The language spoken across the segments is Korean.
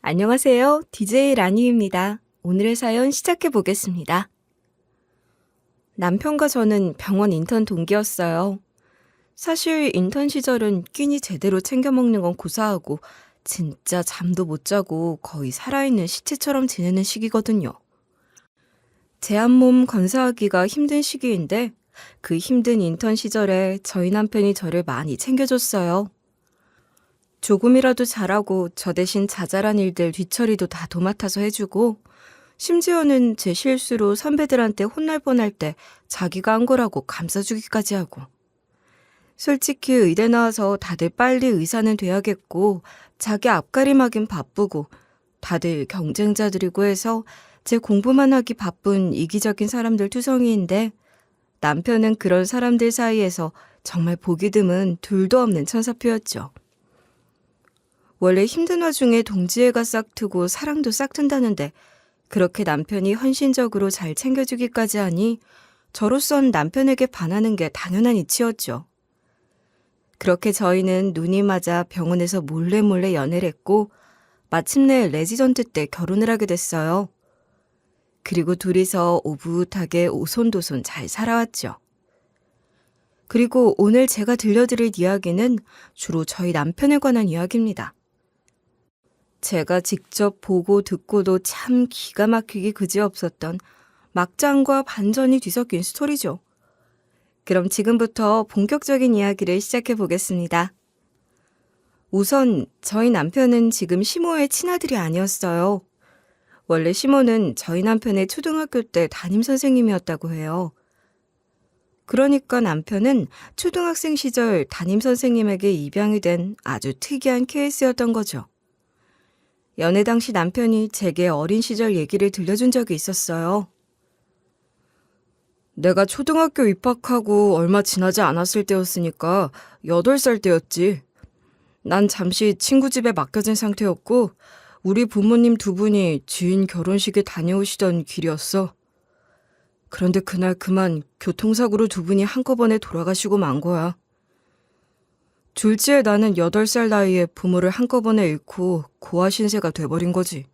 안녕하세요. DJ 라니입니다. 오늘의 사연 시작해 보겠습니다. 남편과 저는 병원 인턴 동기였어요. 사실 인턴 시절은 끼니 제대로 챙겨 먹는 건 고사하고 진짜 잠도 못 자고 거의 살아있는 시체처럼 지내는 시기거든요. 제 한 몸 건사하기가 힘든 시기인데 그 힘든 인턴 시절에 저희 남편이 저를 많이 챙겨줬어요. 조금이라도 잘하고 저 대신 자잘한 일들 뒤처리도 다 도맡아서 해주고 심지어는 제 실수로 선배들한테 혼날 뻔할 때 자기가 한 거라고 감싸주기까지 하고 솔직히 의대 나와서 다들 빨리 의사는 돼야겠고 자기 앞가림하긴 바쁘고 다들 경쟁자들이고 해서 제 공부만 하기 바쁜 이기적인 사람들 투성이인데 남편은 그런 사람들 사이에서 정말 보기 드문 둘도 없는 천사표였죠. 원래 힘든 와중에 동지애가 싹트고 사랑도 싹튼다는데 그렇게 남편이 헌신적으로 잘 챙겨주기까지 하니 저로선 남편에게 반하는 게 당연한 이치였죠. 그렇게 저희는 눈이 맞아 병원에서 몰래 연애를 했고 마침내 레지던트 때 결혼을 하게 됐어요. 그리고 둘이서 오붓하게 오손도손 잘 살아왔죠. 그리고 오늘 제가 들려드릴 이야기는 주로 저희 남편에 관한 이야기입니다. 제가 직접 보고 듣고도 참 기가 막히기 그지없었던 막장과 반전이 뒤섞인 스토리죠. 그럼 지금부터 본격적인 이야기를 시작해 보겠습니다. 우선 저희 남편은 지금 시모의 친아들이 아니었어요. 원래 시모는 저희 남편의 초등학교 때 담임선생님이었다고 해요. 그러니까 남편은 초등학생 시절 담임선생님에게 입양이 된 아주 특이한 케이스였던 거죠. 연애 당시 남편이 제게 어린 시절 얘기를 들려준 적이 있었어요. 내가 초등학교 입학하고 얼마 지나지 않았을 때였으니까 8살 때였지. 난 잠시 친구 집에 맡겨진 상태였고 우리 부모님 두 분이 지인 결혼식에 다녀오시던 길이었어. 그런데 그날 그만 교통사고로 두 분이 한꺼번에 돌아가시고 만 거야. 졸지에 나는 8살 나이에 부모를 한꺼번에 잃고 고아 신세가 돼버린 거지.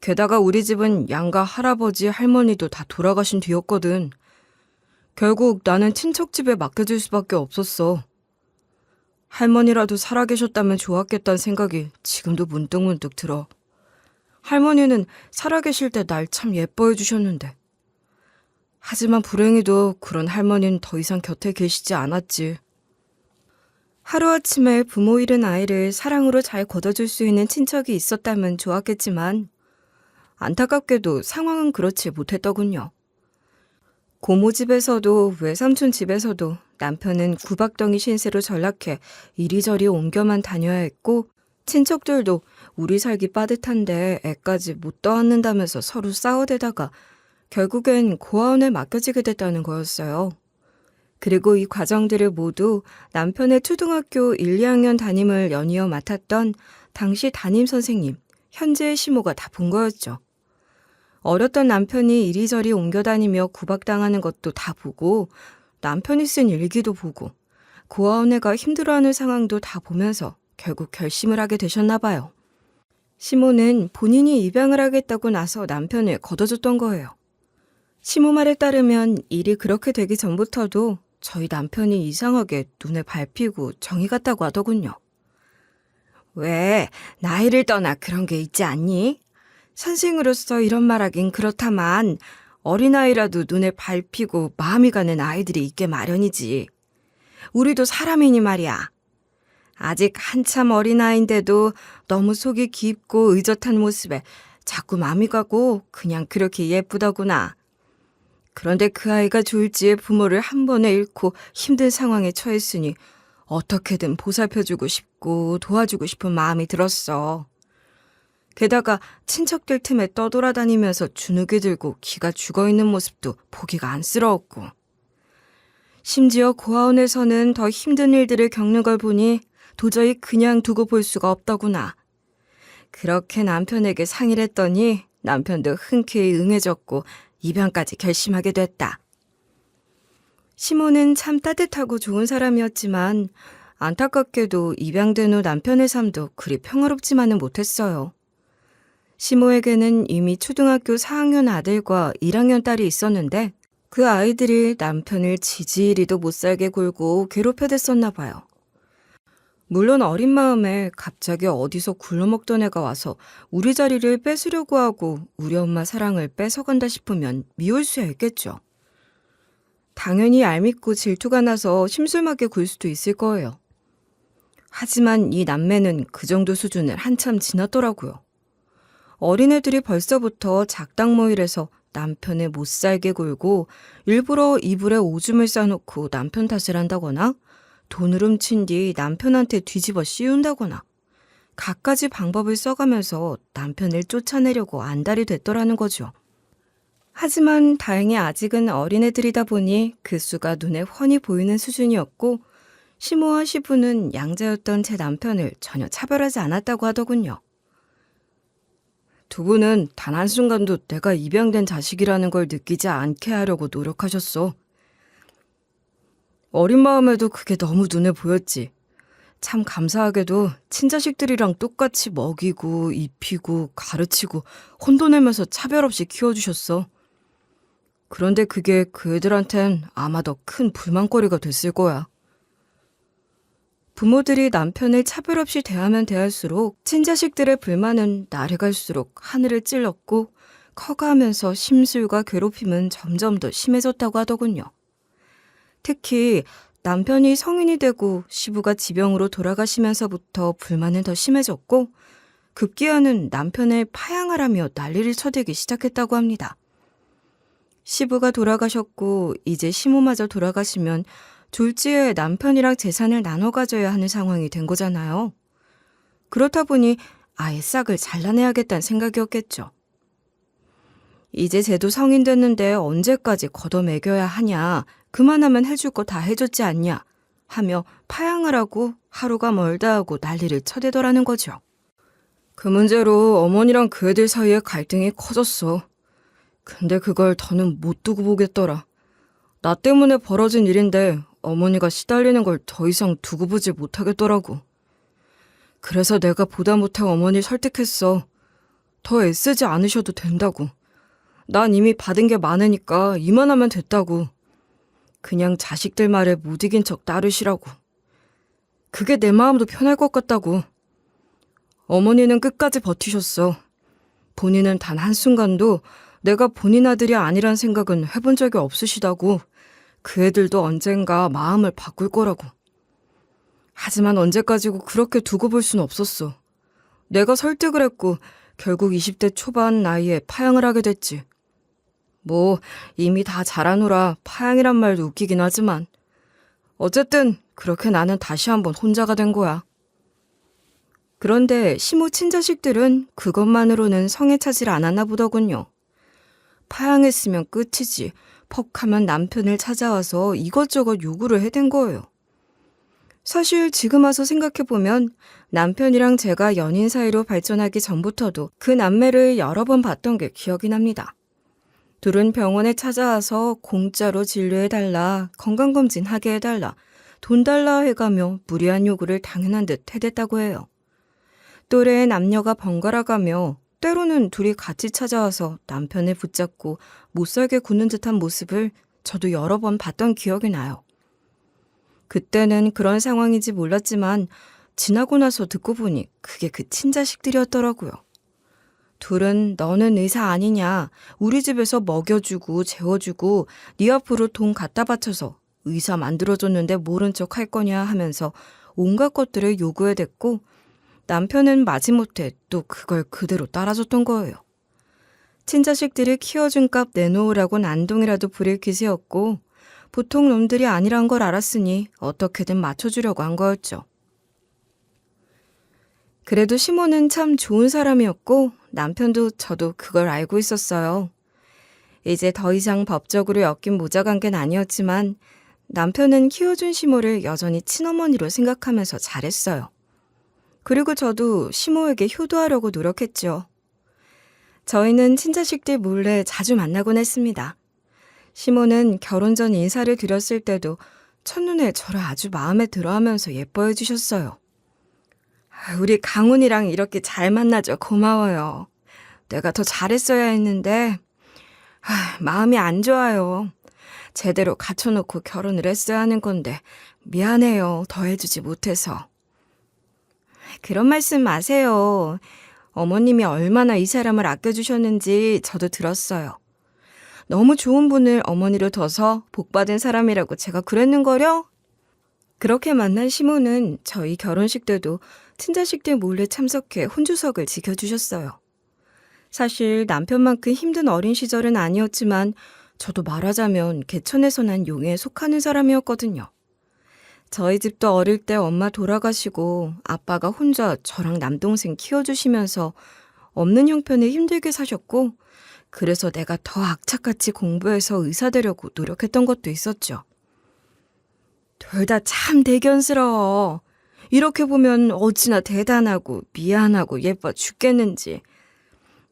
게다가 우리 집은 양가 할아버지, 할머니도 다 돌아가신 뒤였거든. 결국 나는 친척 집에 맡겨질 수밖에 없었어. 할머니라도 살아계셨다면 좋았겠다는 생각이 지금도 문득문득 들어. 할머니는 살아계실 때 날 참 예뻐해 주셨는데. 하지만 불행히도 그런 할머니는 더 이상 곁에 계시지 않았지. 하루아침에 부모 잃은 아이를 사랑으로 잘 걷어줄 수 있는 친척이 있었다면 좋았겠지만 안타깝게도 상황은 그렇지 못했더군요. 고모 집에서도 외삼촌 집에서도 남편은 구박덩이 신세로 전락해 이리저리 옮겨만 다녀야 했고 친척들도 우리 살기 빠듯한데 애까지 못 떠안는다면서 서로 싸워대다가 결국엔 고아원에 맡겨지게 됐다는 거였어요. 그리고 이 과정들을 모두 남편의 초등학교 1, 2학년 담임을 연이어 맡았던 당시 담임 선생님, 현재의 시모가 다 본 거였죠. 어렸던 남편이 이리저리 옮겨다니며 구박당하는 것도 다 보고 남편이 쓴 일기도 보고 고아원애가 힘들어하는 상황도 다 보면서 결국 결심을 하게 되셨나 봐요. 시모는 본인이 입양을 하겠다고 나서 남편을 걷어줬던 거예요. 시모 말에 따르면 일이 그렇게 되기 전부터도 저희 남편이 이상하게 눈에 밟히고 정이 갔다고 하더군요. 왜 나이를 떠나 그런 게 있지 않니? 선생으로서 이런 말하긴 그렇다만 어린아이라도 눈에 밟히고 마음이 가는 아이들이 있게 마련이지. 우리도 사람이니 말이야. 아직 한참 어린아이인데도 너무 속이 깊고 의젓한 모습에 자꾸 마음이 가고 그냥 그렇게 예쁘더구나. 그런데 그 아이가 졸지에 부모를 한 번에 잃고 힘든 상황에 처했으니 어떻게든 보살펴주고 싶고 도와주고 싶은 마음이 들었어. 게다가 친척들 틈에 떠돌아다니면서 주눅이 들고 기가 죽어있는 모습도 보기가 안쓰러웠고. 심지어 고아원에서는 더 힘든 일들을 겪는 걸 보니 도저히 그냥 두고 볼 수가 없더구나. 그렇게 남편에게 상의를 했더니 남편도 흔쾌히 응해줬고 입양까지 결심하게 됐다. 시모는 참 따뜻하고 좋은 사람이었지만 안타깝게도 입양된 후 남편의 삶도 그리 평화롭지만은 못했어요. 시모에게는 이미 초등학교 4학년 아들과 1학년 딸이 있었는데 그 아이들이 남편을 지지리도 못 살게 굴고 괴롭혀댔었나 봐요. 물론 어린 마음에 갑자기 어디서 굴러먹던 애가 와서 우리 자리를 뺏으려고 하고 우리 엄마 사랑을 뺏어간다 싶으면 미울 수야 있겠죠. 당연히 얄밉고 질투가 나서 심술맞게 굴 수도 있을 거예요. 하지만 이 남매는 그 정도 수준을 한참 지났더라고요. 어린애들이 벌써부터 작당모일해서 남편을 못 살게 굴고 일부러 이불에 오줌을 싸놓고 남편 탓을 한다거나 돈을 훔친 뒤 남편한테 뒤집어 씌운다거나 갖가지 방법을 써가면서 남편을 쫓아내려고 안달이 됐더라는 거죠. 하지만 다행히 아직은 어린애들이다 보니 그 수가 눈에 훤히 보이는 수준이었고 시모와 시부는 양자였던 제 남편을 전혀 차별하지 않았다고 하더군요. 두 분은 단 한순간도 내가 입양된 자식이라는 걸 느끼지 않게 하려고 노력하셨어. 어린 마음에도 그게 너무 눈에 보였지. 참 감사하게도 친자식들이랑 똑같이 먹이고 입히고 가르치고 혼돈내면서 차별 없이 키워주셨어. 그런데 그게 그 애들한텐 아마 더 큰 불만거리가 됐을 거야. 부모들이 남편을 차별 없이 대하면 대할수록 친자식들의 불만은 날이 갈수록 하늘을 찔렀고 커가면서 심술과 괴롭힘은 점점 더 심해졌다고 하더군요. 특히 남편이 성인이 되고 시부가 지병으로 돌아가시면서부터 불만은 더 심해졌고 급기야는 남편을 파양하라며 난리를 쳐대기 시작했다고 합니다. 시부가 돌아가셨고 이제 시모마저 돌아가시면 졸지에 남편이랑 재산을 나눠 가져야 하는 상황이 된 거잖아요. 그렇다 보니 아예 싹을 잘라내야겠다는 생각이었겠죠. 이제 쟤도 성인 됐는데 언제까지 걷어먹여야 하냐, 그만하면 해줄 거 다 해줬지 않냐 하며 파양을 하고 하루가 멀다 하고 난리를 쳐대더라는 거죠. 그 문제로 어머니랑 그 애들 사이에 갈등이 커졌어. 근데 그걸 더는 못 두고 보겠더라. 나 때문에 벌어진 일인데 어머니가 시달리는 걸 더 이상 두고 보지 못하겠더라고. 그래서 내가 보다 못해 어머니 설득했어. 더 애쓰지 않으셔도 된다고. 난 이미 받은 게 많으니까 이만하면 됐다고. 그냥 자식들 말에 못 이긴 척 따르시라고. 그게 내 마음도 편할 것 같다고. 어머니는 끝까지 버티셨어. 본인은 단 한순간도 내가 본인 아들이 아니란 생각은 해본 적이 없으시다고. 그 애들도 언젠가 마음을 바꿀 거라고. 하지만 언제까지고 그렇게 두고 볼 순 없었어. 내가 설득을 했고 결국 20대 초반 나이에 파양을 하게 됐지. 뭐 이미 다 자라노라 파양이란 말도 웃기긴 하지만 어쨌든 그렇게 나는 다시 한번 혼자가 된 거야. 그런데 시모 친자식들은 그것만으로는 성에 차질 않았나 보더군요. 파양했으면 끝이지 퍽하면 남편을 찾아와서 이것저것 요구를 해댄 거예요. 사실 지금 와서 생각해보면 남편이랑 제가 연인 사이로 발전하기 전부터도 그 남매를 여러 번 봤던 게 기억이 납니다. 둘은 병원에 찾아와서 공짜로 진료해달라, 건강검진 하게 해달라, 돈 달라 해가며 무리한 요구를 당연한 듯 해댔다고 해요. 또래의 남녀가 번갈아가며 때로는 둘이 같이 찾아와서 남편을 붙잡고 못살게 구는 듯한 모습을 저도 여러 번 봤던 기억이 나요. 그때는 그런 상황인지 몰랐지만 지나고 나서 듣고 보니 그게 그 친자식들이었더라고요. 둘은 너는 의사 아니냐, 우리 집에서 먹여주고 재워주고 네 앞으로 돈 갖다 바쳐서 의사 만들어줬는데 모른 척 할 거냐 하면서 온갖 것들을 요구해댔고 남편은 마지못해 또 그걸 그대로 따라줬던 거예요. 친자식들이 키워준 값 내놓으라고 난동이라도 부릴 기세였고 보통 놈들이 아니란 걸 알았으니 어떻게든 맞춰주려고 한 거였죠. 그래도 시모는 참 좋은 사람이었고 남편도 저도 그걸 알고 있었어요. 이제 더 이상 법적으로 엮인 모자관계는 아니었지만 남편은 키워준 시모를 여전히 친어머니로 생각하면서 잘했어요. 그리고 저도 시모에게 효도하려고 노력했죠. 저희는 친자식들 몰래 자주 만나곤 했습니다. 시모는 결혼 전 인사를 드렸을 때도 첫눈에 저를 아주 마음에 들어하면서 예뻐해 주셨어요. 우리 강훈이랑 이렇게 잘 만나줘 고마워요. 내가 더 잘했어야 했는데 마음이 안 좋아요. 제대로 갖춰놓고 결혼을 했어야 하는 건데 미안해요. 더 해주지 못해서. 그런 말씀 마세요. 어머님이 얼마나 이 사람을 아껴주셨는지 저도 들었어요. 너무 좋은 분을 어머니로 둬서 복받은 사람이라고 제가 그랬는거려? 그렇게 만난 시모는 저희 결혼식 때도 친자식 때 몰래 참석해 혼주석을 지켜주셨어요. 사실 남편만큼 힘든 어린 시절은 아니었지만 저도 말하자면 개천에서 난 용에 속하는 사람이었거든요. 저희 집도 어릴 때 엄마 돌아가시고 아빠가 혼자 저랑 남동생 키워주시면서 없는 형편에 힘들게 사셨고 그래서 내가 더 악착같이 공부해서 의사 되려고 노력했던 것도 있었죠. 둘 다 참 대견스러워. 이렇게 보면 어찌나 대단하고 미안하고 예뻐 죽겠는지.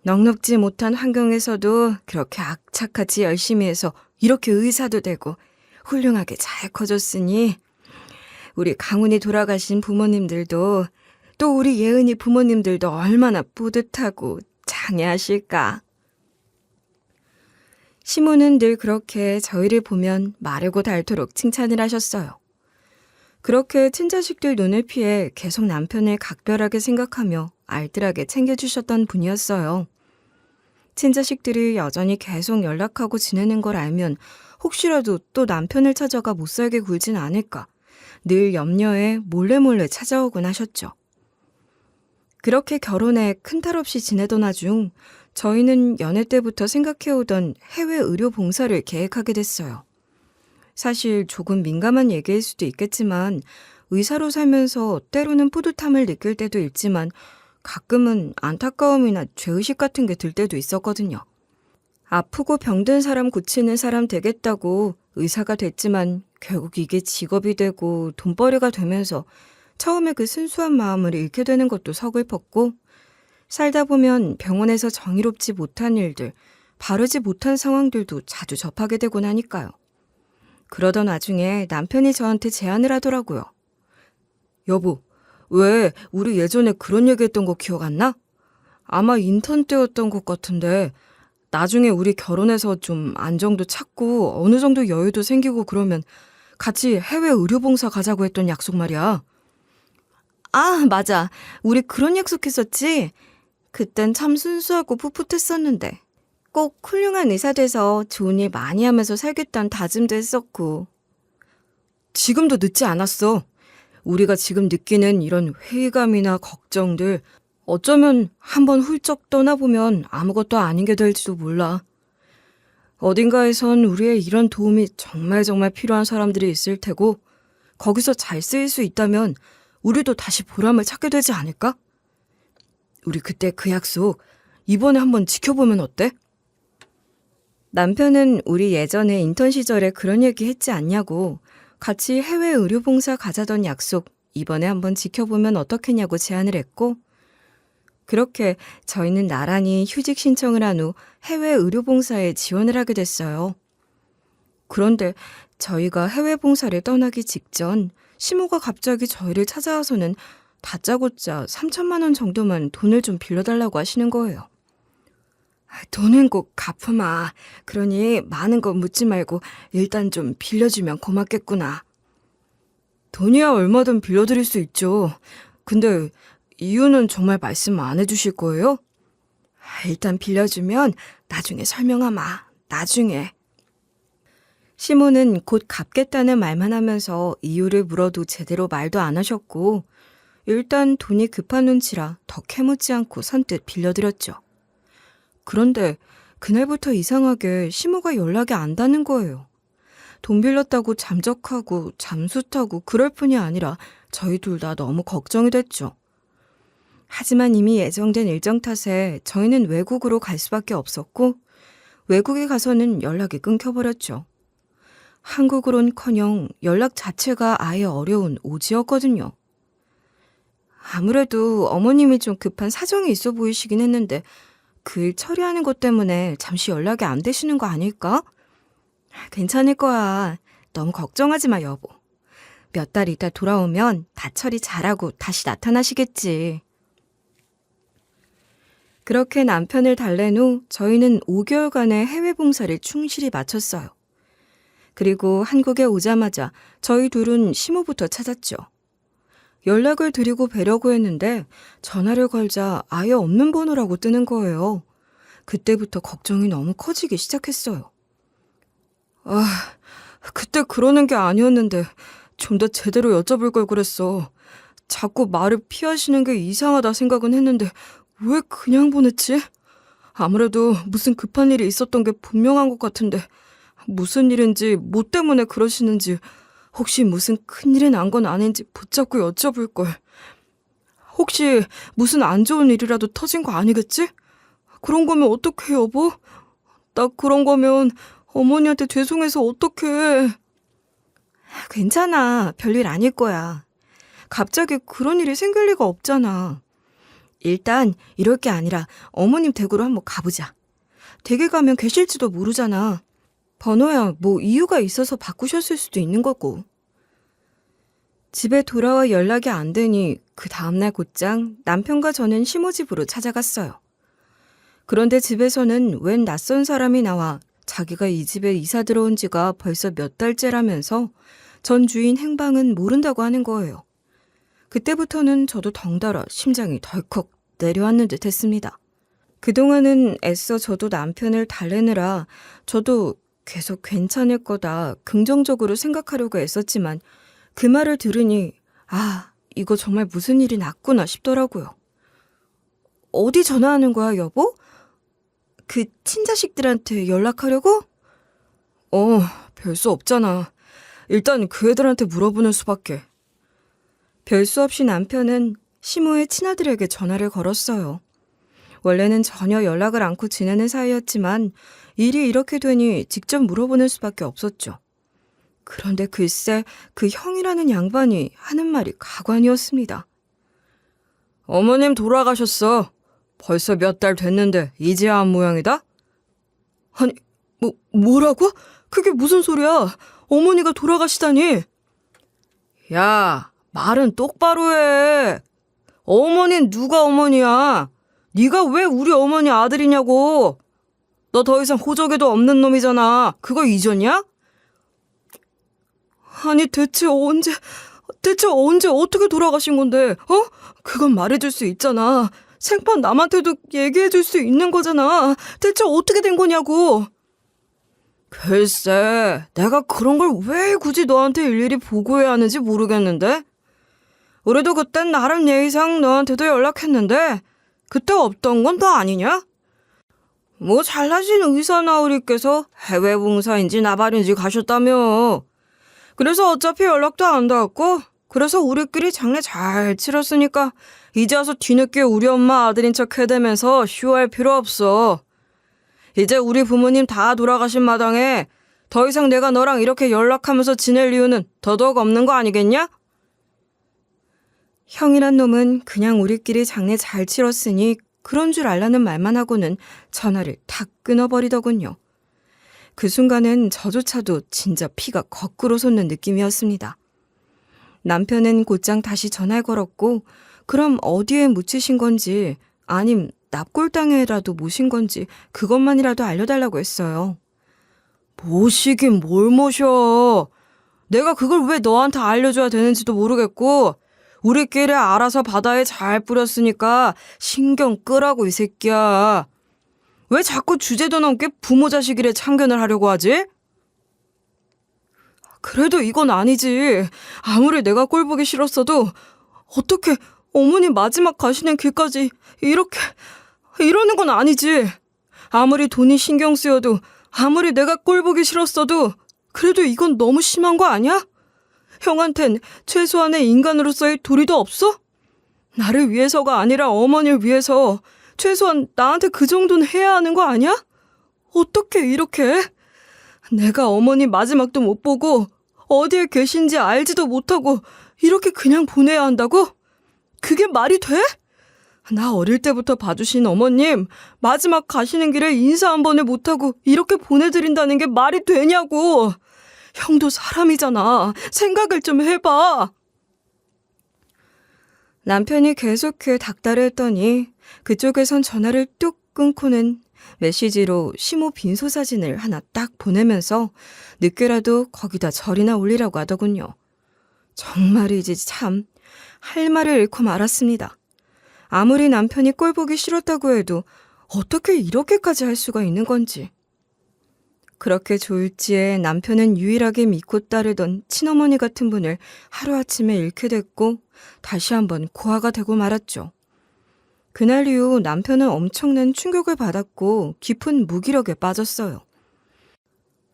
넉넉지 못한 환경에서도 그렇게 악착같이 열심히 해서 이렇게 의사도 되고 훌륭하게 잘 커졌으니 우리 강훈이 돌아가신 부모님들도 또 우리 예은이 부모님들도 얼마나 뿌듯하고 장애하실까. 시모는 늘 그렇게 저희를 보면 마르고 닳도록 칭찬을 하셨어요. 그렇게 친자식들 눈을 피해 계속 남편을 각별하게 생각하며 알뜰하게 챙겨주셨던 분이었어요. 친자식들이 여전히 계속 연락하고 지내는 걸 알면 혹시라도 또 남편을 찾아가 못살게 굴진 않을까 늘 염려해 몰래 찾아오곤 하셨죠. 그렇게 결혼에 큰 탈 없이 지내던 와중 저희는 연애 때부터 생각해오던 해외 의료 봉사를 계획하게 됐어요. 사실 조금 민감한 얘기일 수도 있겠지만 의사로 살면서 때로는 뿌듯함을 느낄 때도 있지만 가끔은 안타까움이나 죄의식 같은 게 들 때도 있었거든요. 아프고 병든 사람 고치는 사람 되겠다고 의사가 됐지만 결국 이게 직업이 되고 돈벌이가 되면서 처음에 그 순수한 마음을 잃게 되는 것도 서글펐고 살다 보면 병원에서 정의롭지 못한 일들, 바르지 못한 상황들도 자주 접하게 되곤 하니까요. 그러던 와중에 남편이 저한테 제안을 하더라고요. 여보, 왜 우리 예전에 그런 얘기했던 거 기억 안 나? 아마 인턴 때였던 것 같은데 나중에 우리 결혼해서 좀 안정도 찾고 어느 정도 여유도 생기고 그러면 같이 해외 의료봉사 가자고 했던 약속 말이야. 아, 맞아. 우리 그런 약속했었지? 그땐 참 순수하고 풋풋했었는데 꼭 훌륭한 의사 돼서 좋은 일 많이 하면서 살겠다는 다짐도 했었고. 지금도 늦지 않았어. 우리가 지금 느끼는 이런 회의감이나 걱정들 어쩌면 한번 훌쩍 떠나보면 아무것도 아닌 게 될지도 몰라. 어딘가에선 우리의 이런 도움이 정말 필요한 사람들이 있을 테고 거기서 잘 쓰일 수 있다면 우리도 다시 보람을 찾게 되지 않을까? 우리 그때 그 약속 이번에 한번 지켜보면 어때? 남편은 우리 예전에 인턴 시절에 그런 얘기 했지 않냐고 같이 해외 의료봉사 가자던 약속 이번에 한번 지켜보면 어떻겠냐고 제안을 했고 그렇게 저희는 나란히 휴직 신청을 한 후 해외 의료봉사에 지원을 하게 됐어요. 그런데 저희가 해외 봉사를 떠나기 직전 시모가 갑자기 저희를 찾아와서는 다짜고짜 3천만 원 정도만 돈을 좀 빌려달라고 하시는 거예요. 돈은 꼭 갚으마. 그러니 많은 거 묻지 말고 일단 좀 빌려주면 고맙겠구나. 돈이야 얼마든 빌려드릴 수 있죠. 근데 이유는 정말 말씀 안 해주실 거예요? 일단 빌려주면 나중에 설명하마. 나중에. 시모는 곧 갚겠다는 말만 하면서 이유를 물어도 제대로 말도 안 하셨고 일단 돈이 급한 눈치라 더 캐묻지 않고 선뜻 빌려드렸죠. 그런데 그날부터 이상하게 시모가 연락이 안 닿는 거예요. 돈 빌렸다고 잠적하고 잠수 타고 그럴 뿐이 아니라 저희 둘 다 너무 걱정이 됐죠. 하지만 이미 예정된 일정 탓에 저희는 외국으로 갈 수밖에 없었고 외국에 가서는 연락이 끊겨버렸죠. 한국으론커녕 연락 자체가 아예 어려운 오지였거든요. 아무래도 어머님이 좀 급한 사정이 있어 보이시긴 했는데 그 일 처리하는 것 때문에 잠시 연락이 안 되시는 거 아닐까? 괜찮을 거야. 너무 걱정하지 마, 여보. 몇 달 있다 돌아오면 다 처리 잘하고 다시 나타나시겠지. 그렇게 남편을 달랜 후 저희는 5개월간의 해외 봉사를 충실히 마쳤어요. 그리고 한국에 오자마자 저희 둘은 시모부터 찾았죠. 연락을 드리고 뵈려고 했는데 전화를 걸자 아예 없는 번호라고 뜨는 거예요. 그때부터 걱정이 너무 커지기 시작했어요. 그때 그러는 게 아니었는데 좀 더 제대로 여쭤볼 걸 그랬어. 자꾸 말을 피하시는 게 이상하다 생각은 했는데 왜 그냥 보냈지? 아무래도 무슨 급한 일이 있었던 게 분명한 것 같은데 무슨 일인지 뭐 때문에 그러시는지 혹시 무슨 큰일이 난 건 아닌지 붙잡고 여쭤볼 걸. 혹시 무슨 안 좋은 일이라도 터진 거 아니겠지? 그런 거면 어떡해 여보? 나 그런 거면 어머니한테 죄송해서 어떡해. 괜찮아. 별일 아닐 거야. 갑자기 그런 일이 생길 리가 없잖아. 일단 이럴 게 아니라 어머님 댁으로 한번 가보자. 댁에 가면 계실지도 모르잖아. 번호야 뭐 이유가 있어서 바꾸셨을 수도 있는 거고. 집에 돌아와 연락이 안 되니 그 다음날 곧장 남편과 저는 시모집으로 찾아갔어요. 그런데 집에서는 웬 낯선 사람이 나와 자기가 이 집에 이사 들어온 지가 벌써 몇 달째라면서 전 주인 행방은 모른다고 하는 거예요. 그때부터는 저도 덩달아 심장이 덜컥 내려앉는 듯 했습니다. 그동안은 애써 저도 남편을 달래느라 저도 계속 괜찮을 거다 긍정적으로 생각하려고 애썼지만 그 말을 들으니 이거 정말 무슨 일이 났구나 싶더라고요. 어디 전화하는 거야 여보? 그 친자식들한테 연락하려고? 별수 없잖아. 일단 그 애들한테 물어보는 수밖에. 별수 없이 남편은 시모의 친아들에게 전화를 걸었어요. 원래는 전혀 연락을 않고 지내는 사이였지만 일이 이렇게 되니 직접 물어보는 수밖에 없었죠. 그런데 글쎄 그 형이라는 양반이 하는 말이 가관이었습니다. 어머님 돌아가셨어. 벌써 몇 달 됐는데 이제야 한 모양이다? 아니, 뭐라고? 그게 무슨 소리야? 어머니가 돌아가시다니. 야, 말은 똑바로 해. 어머니는 누가 어머니야? 네가 왜 우리 어머니 아들이냐고. 너 더 이상 호적에도 없는 놈이잖아. 그거 이전이야? 아니 대체 언제 어떻게 돌아가신 건데? 그건 말해줄 수 있잖아. 생판 남한테도 얘기해줄 수 있는 거잖아. 대체 어떻게 된 거냐고. 글쎄, 내가 그런 걸 왜 굳이 너한테 일일이 보고해야 하는지 모르겠는데. 우리도 그땐 나름 예의상 너한테도 연락했는데 그때 없던 건 너 아니냐? 뭐 잘나신 의사 나으리께서 해외 봉사인지 나발인지 가셨다며. 그래서 어차피 연락도 안 닿았고 그래서 우리끼리 장례 잘 치렀으니까 이제 와서 뒤늦게 우리 엄마 아들인 척 해대면서 쇼할 필요 없어. 이제 우리 부모님 다 돌아가신 마당에 더 이상 내가 너랑 이렇게 연락하면서 지낼 이유는 더더욱 없는 거 아니겠냐? 형이란 놈은 그냥 우리끼리 장례 잘 치렀으니 그런 줄 알라는 말만 하고는 전화를 탁 끊어버리더군요. 그 순간은 저조차도 진짜 피가 거꾸로 솟는 느낌이었습니다. 남편은 곧장 다시 전화를 걸었고 그럼 어디에 묻히신 건지 아님 납골당에라도 모신 건지 그것만이라도 알려달라고 했어요. 모시긴 뭘 모셔. 내가 그걸 왜 너한테 알려줘야 되는지도 모르겠고 우리끼리 알아서 바다에 잘 뿌렸으니까 신경 끄라고 이 새끼야. 왜 자꾸 주제도 넘게 부모 자식 일에 참견을 하려고 하지? 그래도 이건 아니지. 아무리 내가 꼴 보기 싫었어도 어떻게 어머니 마지막 가시는 길까지 이러는 건 아니지. 아무리 돈이 신경 쓰여도 아무리 내가 꼴 보기 싫었어도 그래도 이건 너무 심한 거 아니야? 형한텐 최소한의 인간으로서의 도리도 없어? 나를 위해서가 아니라 어머니를 위해서 최소한 나한테 그 정도는 해야 하는 거 아니야? 어떻게 이렇게 해? 내가 어머니 마지막도 못 보고 어디에 계신지 알지도 못하고 이렇게 그냥 보내야 한다고? 그게 말이 돼? 나 어릴 때부터 봐주신 어머님 마지막 가시는 길에 인사 한 번을 못하고 이렇게 보내드린다는 게 말이 되냐고. 형도 사람이잖아. 생각을 좀 해봐. 남편이 계속해 닥달을 했더니 그쪽에선 전화를 뚝 끊고는 메시지로 시모 빈소 사진을 하나 딱 보내면서 늦게라도 거기다 절이나 올리라고 하더군요. 정말이지 참 할 말을 잃고 말았습니다. 아무리 남편이 꼴 보기 싫었다고 해도 어떻게 이렇게까지 할 수가 있는 건지. 그렇게 졸지에 남편은 유일하게 믿고 따르던 친어머니 같은 분을 하루아침에 잃게 됐고 다시 한번 고아가 되고 말았죠. 그날 이후 남편은 엄청난 충격을 받았고 깊은 무기력에 빠졌어요.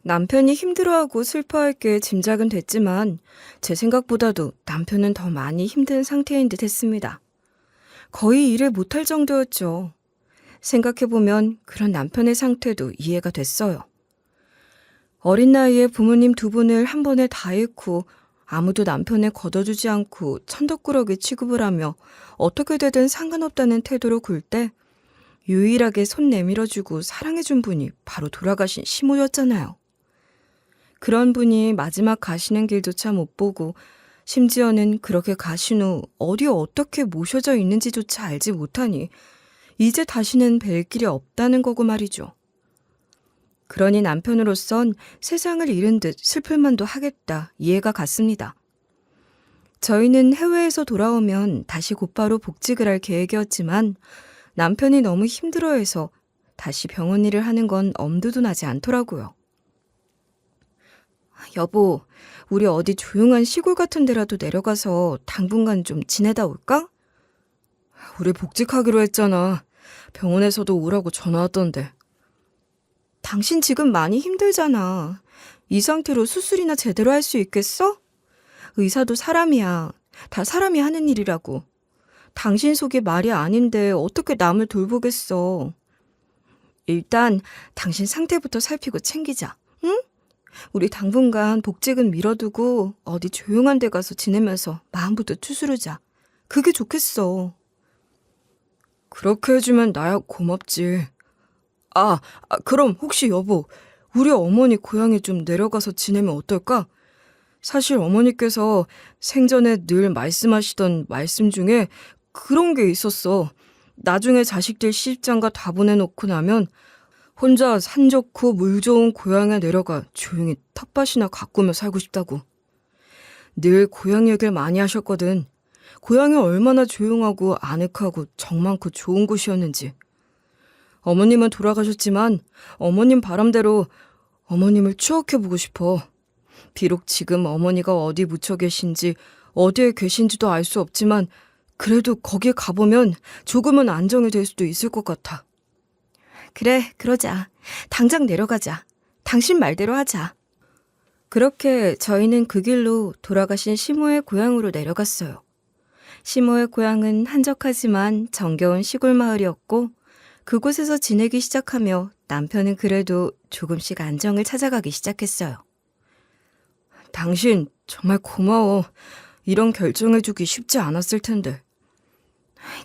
남편이 힘들어하고 슬퍼할 게 짐작은 됐지만 제 생각보다도 남편은 더 많이 힘든 상태인 듯 했습니다. 거의 일을 못할 정도였죠. 생각해보면 그런 남편의 상태도 이해가 됐어요. 어린 나이에 부모님 두 분을 한 번에 다 잃고 아무도 남편을 걷어주지 않고 천덕꾸러기 취급을 하며 어떻게 되든 상관없다는 태도로 굴 때 유일하게 손 내밀어주고 사랑해준 분이 바로 돌아가신 시모였잖아요. 그런 분이 마지막 가시는 길조차 못 보고 심지어는 그렇게 가신 후 어디 어떻게 모셔져 있는지조차 알지 못하니 이제 다시는 뵐 길이 없다는 거고 말이죠. 그러니 남편으로선 세상을 잃은 듯 슬플만도 하겠다 이해가 갔습니다. 저희는 해외에서 돌아오면 다시 곧바로 복직을 할 계획이었지만 남편이 너무 힘들어해서 다시 병원 일을 하는 건 엄두도 나지 않더라고요. 여보, 우리 어디 조용한 시골 같은 데라도 내려가서 당분간 좀 지내다 올까? 우리 복직하기로 했잖아. 병원에서도 오라고 전화 왔던데. 당신 지금 많이 힘들잖아. 이 상태로 수술이나 제대로 할 수 있겠어? 의사도 사람이야. 다 사람이 하는 일이라고. 당신 속이 말이 아닌데 어떻게 남을 돌보겠어. 일단 당신 상태부터 살피고 챙기자. 응? 우리 당분간 복직은 미뤄두고 어디 조용한 데 가서 지내면서 마음부터 추스르자. 그게 좋겠어. 그렇게 해주면 나야 고맙지. 그럼 혹시 여보, 우리 어머니 고향에 좀 내려가서 지내면 어떨까? 사실 어머니께서 생전에 늘 말씀하시던 말씀 중에 그런 게 있었어. 나중에 자식들 시집장가 다 보내놓고 나면 혼자 산 좋고 물 좋은 고향에 내려가 조용히 텃밭이나 가꾸며 살고 싶다고. 늘 고향 얘기를 많이 하셨거든. 고향이 얼마나 조용하고 아늑하고 정 많고 좋은 곳이었는지. 어머님은 돌아가셨지만 어머님 바람대로 어머님을 추억해보고 싶어. 비록 지금 어머니가 어디 묻혀 계신지 어디에 계신지도 알 수 없지만 그래도 거기에 가보면 조금은 안정이 될 수도 있을 것 같아. 그래, 그러자. 당장 내려가자. 당신 말대로 하자. 그렇게 저희는 그 길로 돌아가신 시모의 고향으로 내려갔어요. 시모의 고향은 한적하지만 정겨운 시골 마을이었고 그곳에서 지내기 시작하며 남편은 그래도 조금씩 안정을 찾아가기 시작했어요. 당신 정말 고마워. 이런 결정해주기 쉽지 않았을 텐데.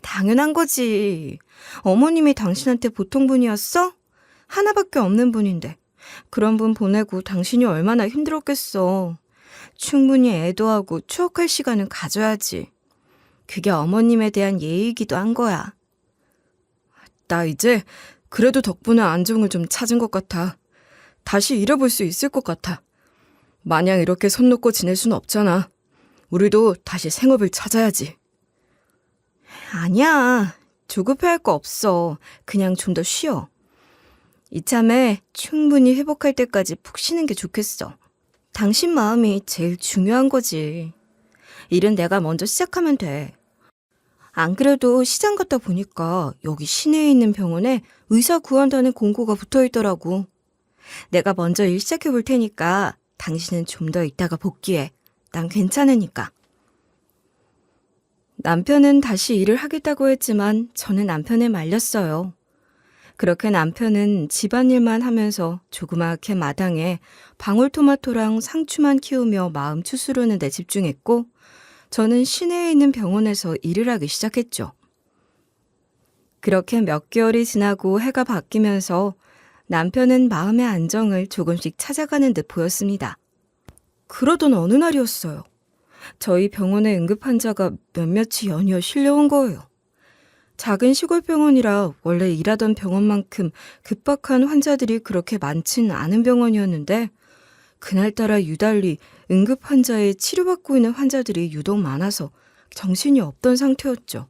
당연한 거지. 어머님이 당신한테 보통 분이었어? 하나밖에 없는 분인데. 그런 분 보내고 당신이 얼마나 힘들었겠어. 충분히 애도하고 추억할 시간은 가져야지. 그게 어머님에 대한 예의이기도 한 거야. 나 이제 그래도 덕분에 안정을 좀 찾은 것 같아. 다시 일해볼 수 있을 것 같아. 마냥 이렇게 손 놓고 지낼 순 없잖아. 우리도 다시 생업을 찾아야지. 아니야. 조급해할 거 없어. 그냥 좀 더 쉬어. 이참에 충분히 회복할 때까지 푹 쉬는 게 좋겠어. 당신 마음이 제일 중요한 거지. 일은 내가 먼저 시작하면 돼. 안 그래도 시장 갔다 보니까 여기 시내에 있는 병원에 의사 구한다는 공고가 붙어있더라고. 내가 먼저 일 시작해 볼 테니까 당신은 좀 더 있다가 복귀해. 난 괜찮으니까. 남편은 다시 일을 하겠다고 했지만 저는 남편에 말렸어요. 그렇게 남편은 집안일만 하면서 조그맣게 마당에 방울토마토랑 상추만 키우며 마음 추스르는 데 집중했고 저는 시내에 있는 병원에서 일을 하기 시작했죠. 그렇게 몇 개월이 지나고 해가 바뀌면서 남편은 마음의 안정을 조금씩 찾아가는 듯 보였습니다. 그러던 어느 날이었어요. 저희 병원에 응급 환자가 몇몇이 연이어 실려온 거예요. 작은 시골 병원이라 원래 일하던 병원만큼 급박한 환자들이 그렇게 많지는 않은 병원이었는데 그날따라 유달리 응급 환자에 치료받고 있는 환자들이 유독 많아서 정신이 없던 상태였죠.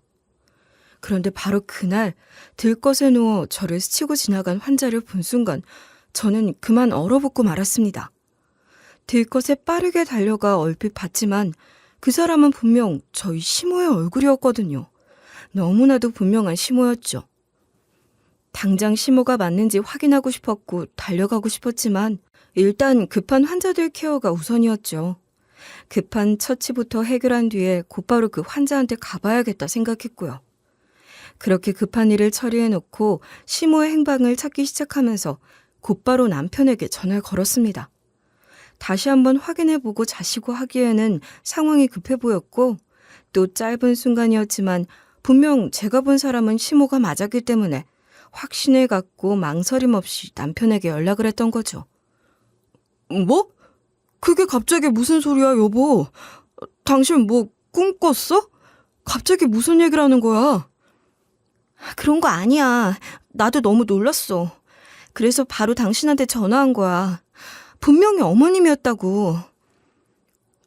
그런데 바로 그날 들것에 누워 저를 스치고 지나간 환자를 본 순간 저는 그만 얼어붙고 말았습니다. 들것에 빠르게 달려가 얼핏 봤지만 그 사람은 분명 저희 시모의 얼굴이었거든요. 너무나도 분명한 시모였죠. 당장 시모가 맞는지 확인하고 싶었고 달려가고 싶었지만 일단 급한 환자들 케어가 우선이었죠. 급한 처치부터 해결한 뒤에 곧바로 그 환자한테 가봐야겠다 생각했고요. 그렇게 급한 일을 처리해놓고 시모의 행방을 찾기 시작하면서 곧바로 남편에게 전화를 걸었습니다. 다시 한번 확인해보고 자시고 하기에는 상황이 급해 보였고 또 짧은 순간이었지만 분명 제가 본 사람은 시모가 맞았기 때문에 확신을 갖고 망설임 없이 남편에게 연락을 했던 거죠. 뭐? 그게 갑자기 무슨 소리야, 여보? 당신 뭐 꿈 꿨어? 갑자기 무슨 얘기를 하는 거야? 그런 거 아니야. 나도 너무 놀랐어. 그래서 바로 당신한테 전화한 거야. 분명히 어머님이었다고.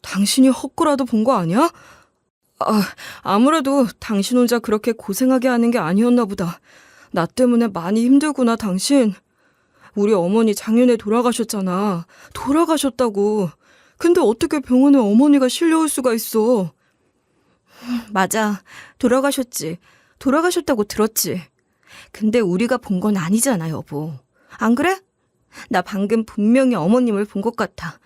당신이 헛거라도 본 거 아니야? 아무래도 당신 혼자 그렇게 고생하게 하는 게 아니었나 보다. 나 때문에 많이 힘들구나, 당신. 우리 어머니 작년에 돌아가셨잖아. 돌아가셨다고. 근데 어떻게 병원에 어머니가 실려올 수가 있어? 맞아. 돌아가셨지. 돌아가셨다고 들었지. 근데 우리가 본 건 아니잖아, 여보. 안 그래? 나 방금 분명히 어머님을 본 것 같아.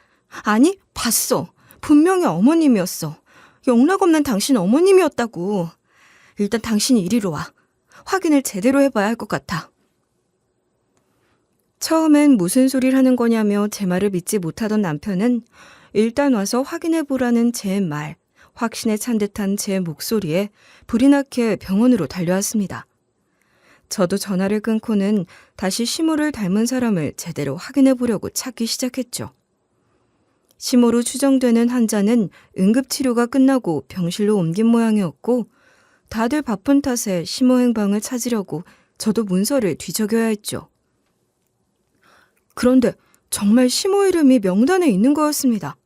아니, 봤어. 분명히 어머님이었어. 영락 없는 당신 어머님이었다고. 일단 당신이 이리로 와. 확인을 제대로 해봐야 할 것 같아. 처음엔 무슨 소리를 하는 거냐며 제 말을 믿지 못하던 남편은 일단 와서 확인해보라는 제 말, 확신에 찬 듯한 제 목소리에 불이 나게 병원으로 달려왔습니다. 저도 전화를 끊고는 다시 시모를 닮은 사람을 제대로 확인해보려고 찾기 시작했죠. 시모로 추정되는 환자는 응급치료가 끝나고 병실로 옮긴 모양이었고 다들 바쁜 탓에 시모 행방을 찾으려고 저도 문서를 뒤적여야 했죠. 그런데 정말 시모 이름이 명단에 있는 거였습니다.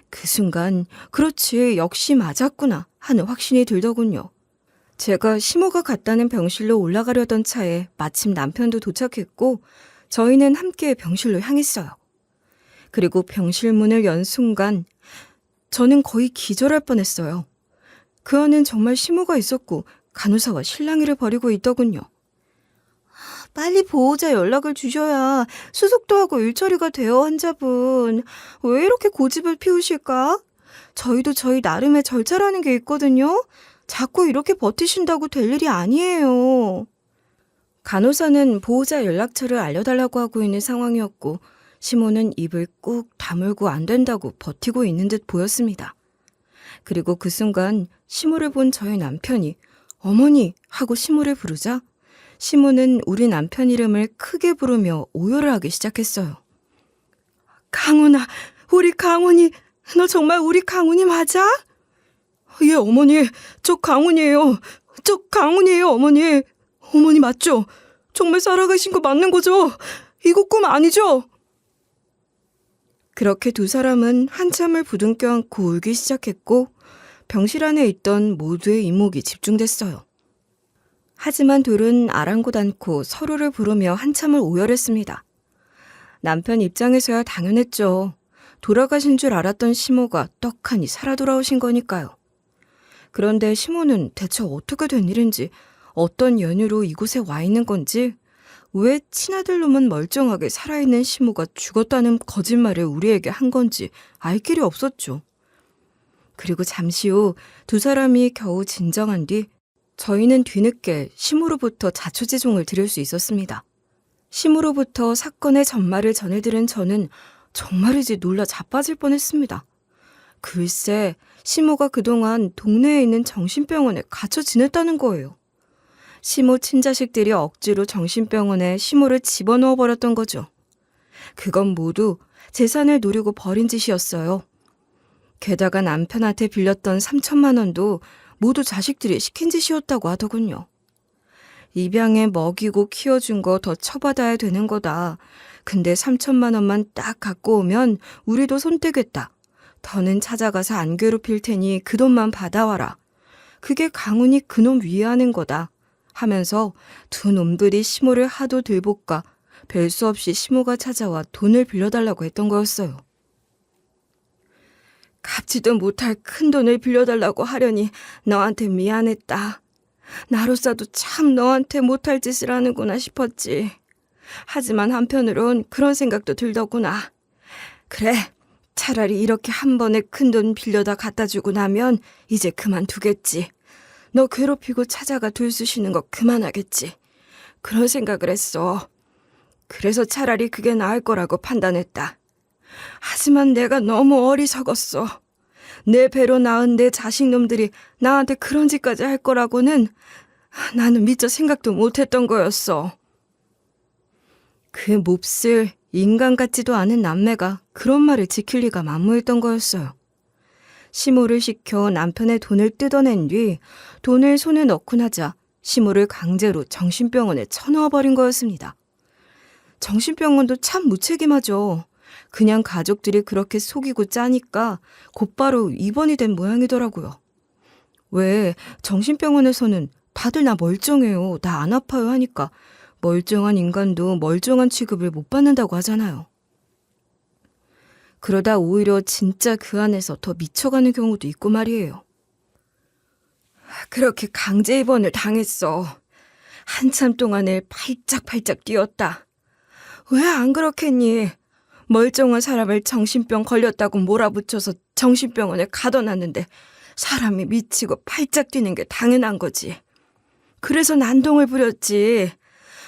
그 순간 그렇지 역시 맞았구나 하는 확신이 들더군요. 제가 시모가 갔다는 병실로 올라가려던 차에 마침 남편도 도착했고 저희는 함께 병실로 향했어요. 그리고 병실 문을 연 순간 저는 거의 기절할 뻔했어요. 그 안엔 정말 시모가 있었고 간호사와 실랑이를 벌이고 있더군요. 빨리 보호자 연락을 주셔야 수속도 하고 일처리가 돼요, 환자분. 왜 이렇게 고집을 피우실까? 저희도 저희 나름의 절차라는 게 있거든요. 자꾸 이렇게 버티신다고 될 일이 아니에요. 간호사는 보호자 연락처를 알려달라고 하고 있는 상황이었고 시모는 입을 꾹 다물고 안 된다고 버티고 있는 듯 보였습니다. 그리고 그 순간 시모를 본 저희 남편이 어머니 하고 시모를 부르자 시모는 우리 남편 이름을 크게 부르며 오열을 하기 시작했어요. 강훈아, 우리 강훈이, 너 정말 우리 강훈이 맞아? 예, 어머니, 저 강훈이에요. 저 강훈이에요, 어머니. 어머니 맞죠? 정말 살아가신 거 맞는 거죠? 이거 꿈 아니죠? 그렇게 두 사람은 한참을 부둥켜 안고 울기 시작했고 병실 안에 있던 모두의 이목이 집중됐어요. 하지만 둘은 아랑곳 않고 서로를 부르며 한참을 오열했습니다. 남편 입장에서야 당연했죠. 돌아가신 줄 알았던 시모가 떡하니 살아 돌아오신 거니까요. 그런데 시모는 대체 어떻게 된 일인지, 어떤 연유로 이곳에 와 있는 건지, 왜 친아들 놈은 멀쩡하게 살아있는 시모가 죽었다는 거짓말을 우리에게 한 건지 알 길이 없었죠. 그리고 잠시 후 두 사람이 겨우 진정한 뒤 저희는 뒤늦게 시모로부터 자초지종을 들을 수 있었습니다. 시모로부터 사건의 전말을 전해들은 저는 정말이지 놀라 자빠질 뻔했습니다. 글쎄, 시모가 그동안 동네에 있는 정신병원에 갇혀 지냈다는 거예요. 시모 친자식들이 억지로 정신병원에 시모를 집어넣어 버렸던 거죠. 그건 모두 재산을 노리고 벌인 짓이었어요. 게다가 남편한테 빌렸던 3천만 원도 모두 자식들이 시킨 짓이었다고 하더군요. 입양해 먹이고 키워준 거 더 쳐받아야 되는 거다. 근데 3천만 원만 딱 갖고 오면 우리도 손 떼겠다. 더는 찾아가서 안 괴롭힐 테니 그 돈만 받아와라. 그게 강훈이 그놈 위하는 거다. 하면서 두 놈들이 시모를 하도 들볶아 별 수 없이 시모가 찾아와 돈을 빌려달라고 했던 거였어요. 갚지도 못할 큰 돈을 빌려달라고 하려니 너한테 미안했다. 나로서도 참 너한테 못할 짓을 하는구나 싶었지. 하지만 한편으론 그런 생각도 들더구나. 그래, 차라리 이렇게 한 번에 큰 돈 빌려다 갖다 주고 나면 이제 그만두겠지. 너 괴롭히고 찾아가 둘 쑤시는 거 그만하겠지. 그런 생각을 했어. 그래서 차라리 그게 나을 거라고 판단했다. 하지만 내가 너무 어리석었어. 내 배로 낳은 내 자식놈들이 나한테 그런 짓까지 할 거라고는 나는 미처 생각도 못했던 거였어. 그 몹쓸 인간 같지도 않은 남매가 그런 말을 지킬 리가 만무했던 거였어요. 시모를 시켜 남편의 돈을 뜯어낸 뒤 돈을 손에 넣고 나자 시모를 강제로 정신병원에 쳐넣어버린 거였습니다. 정신병원도 참 무책임하죠. 그냥 가족들이 그렇게 속이고 짜니까 곧바로 입원이 된 모양이더라고요. 왜 정신병원에서는 다들 나 멀쩡해요, 나 안 아파요 하니까 멀쩡한 인간도 멀쩡한 취급을 못 받는다고 하잖아요. 그러다 오히려 진짜 그 안에서 더 미쳐가는 경우도 있고 말이에요. 그렇게 강제 입원을 당했어. 한참 동안을 팔짝팔짝 뛰었다. 왜 안 그렇겠니? 멀쩡한 사람을 정신병 걸렸다고 몰아붙여서 정신병원에 가둬놨는데 사람이 미치고 팔짝 뛰는 게 당연한 거지. 그래서 난동을 부렸지.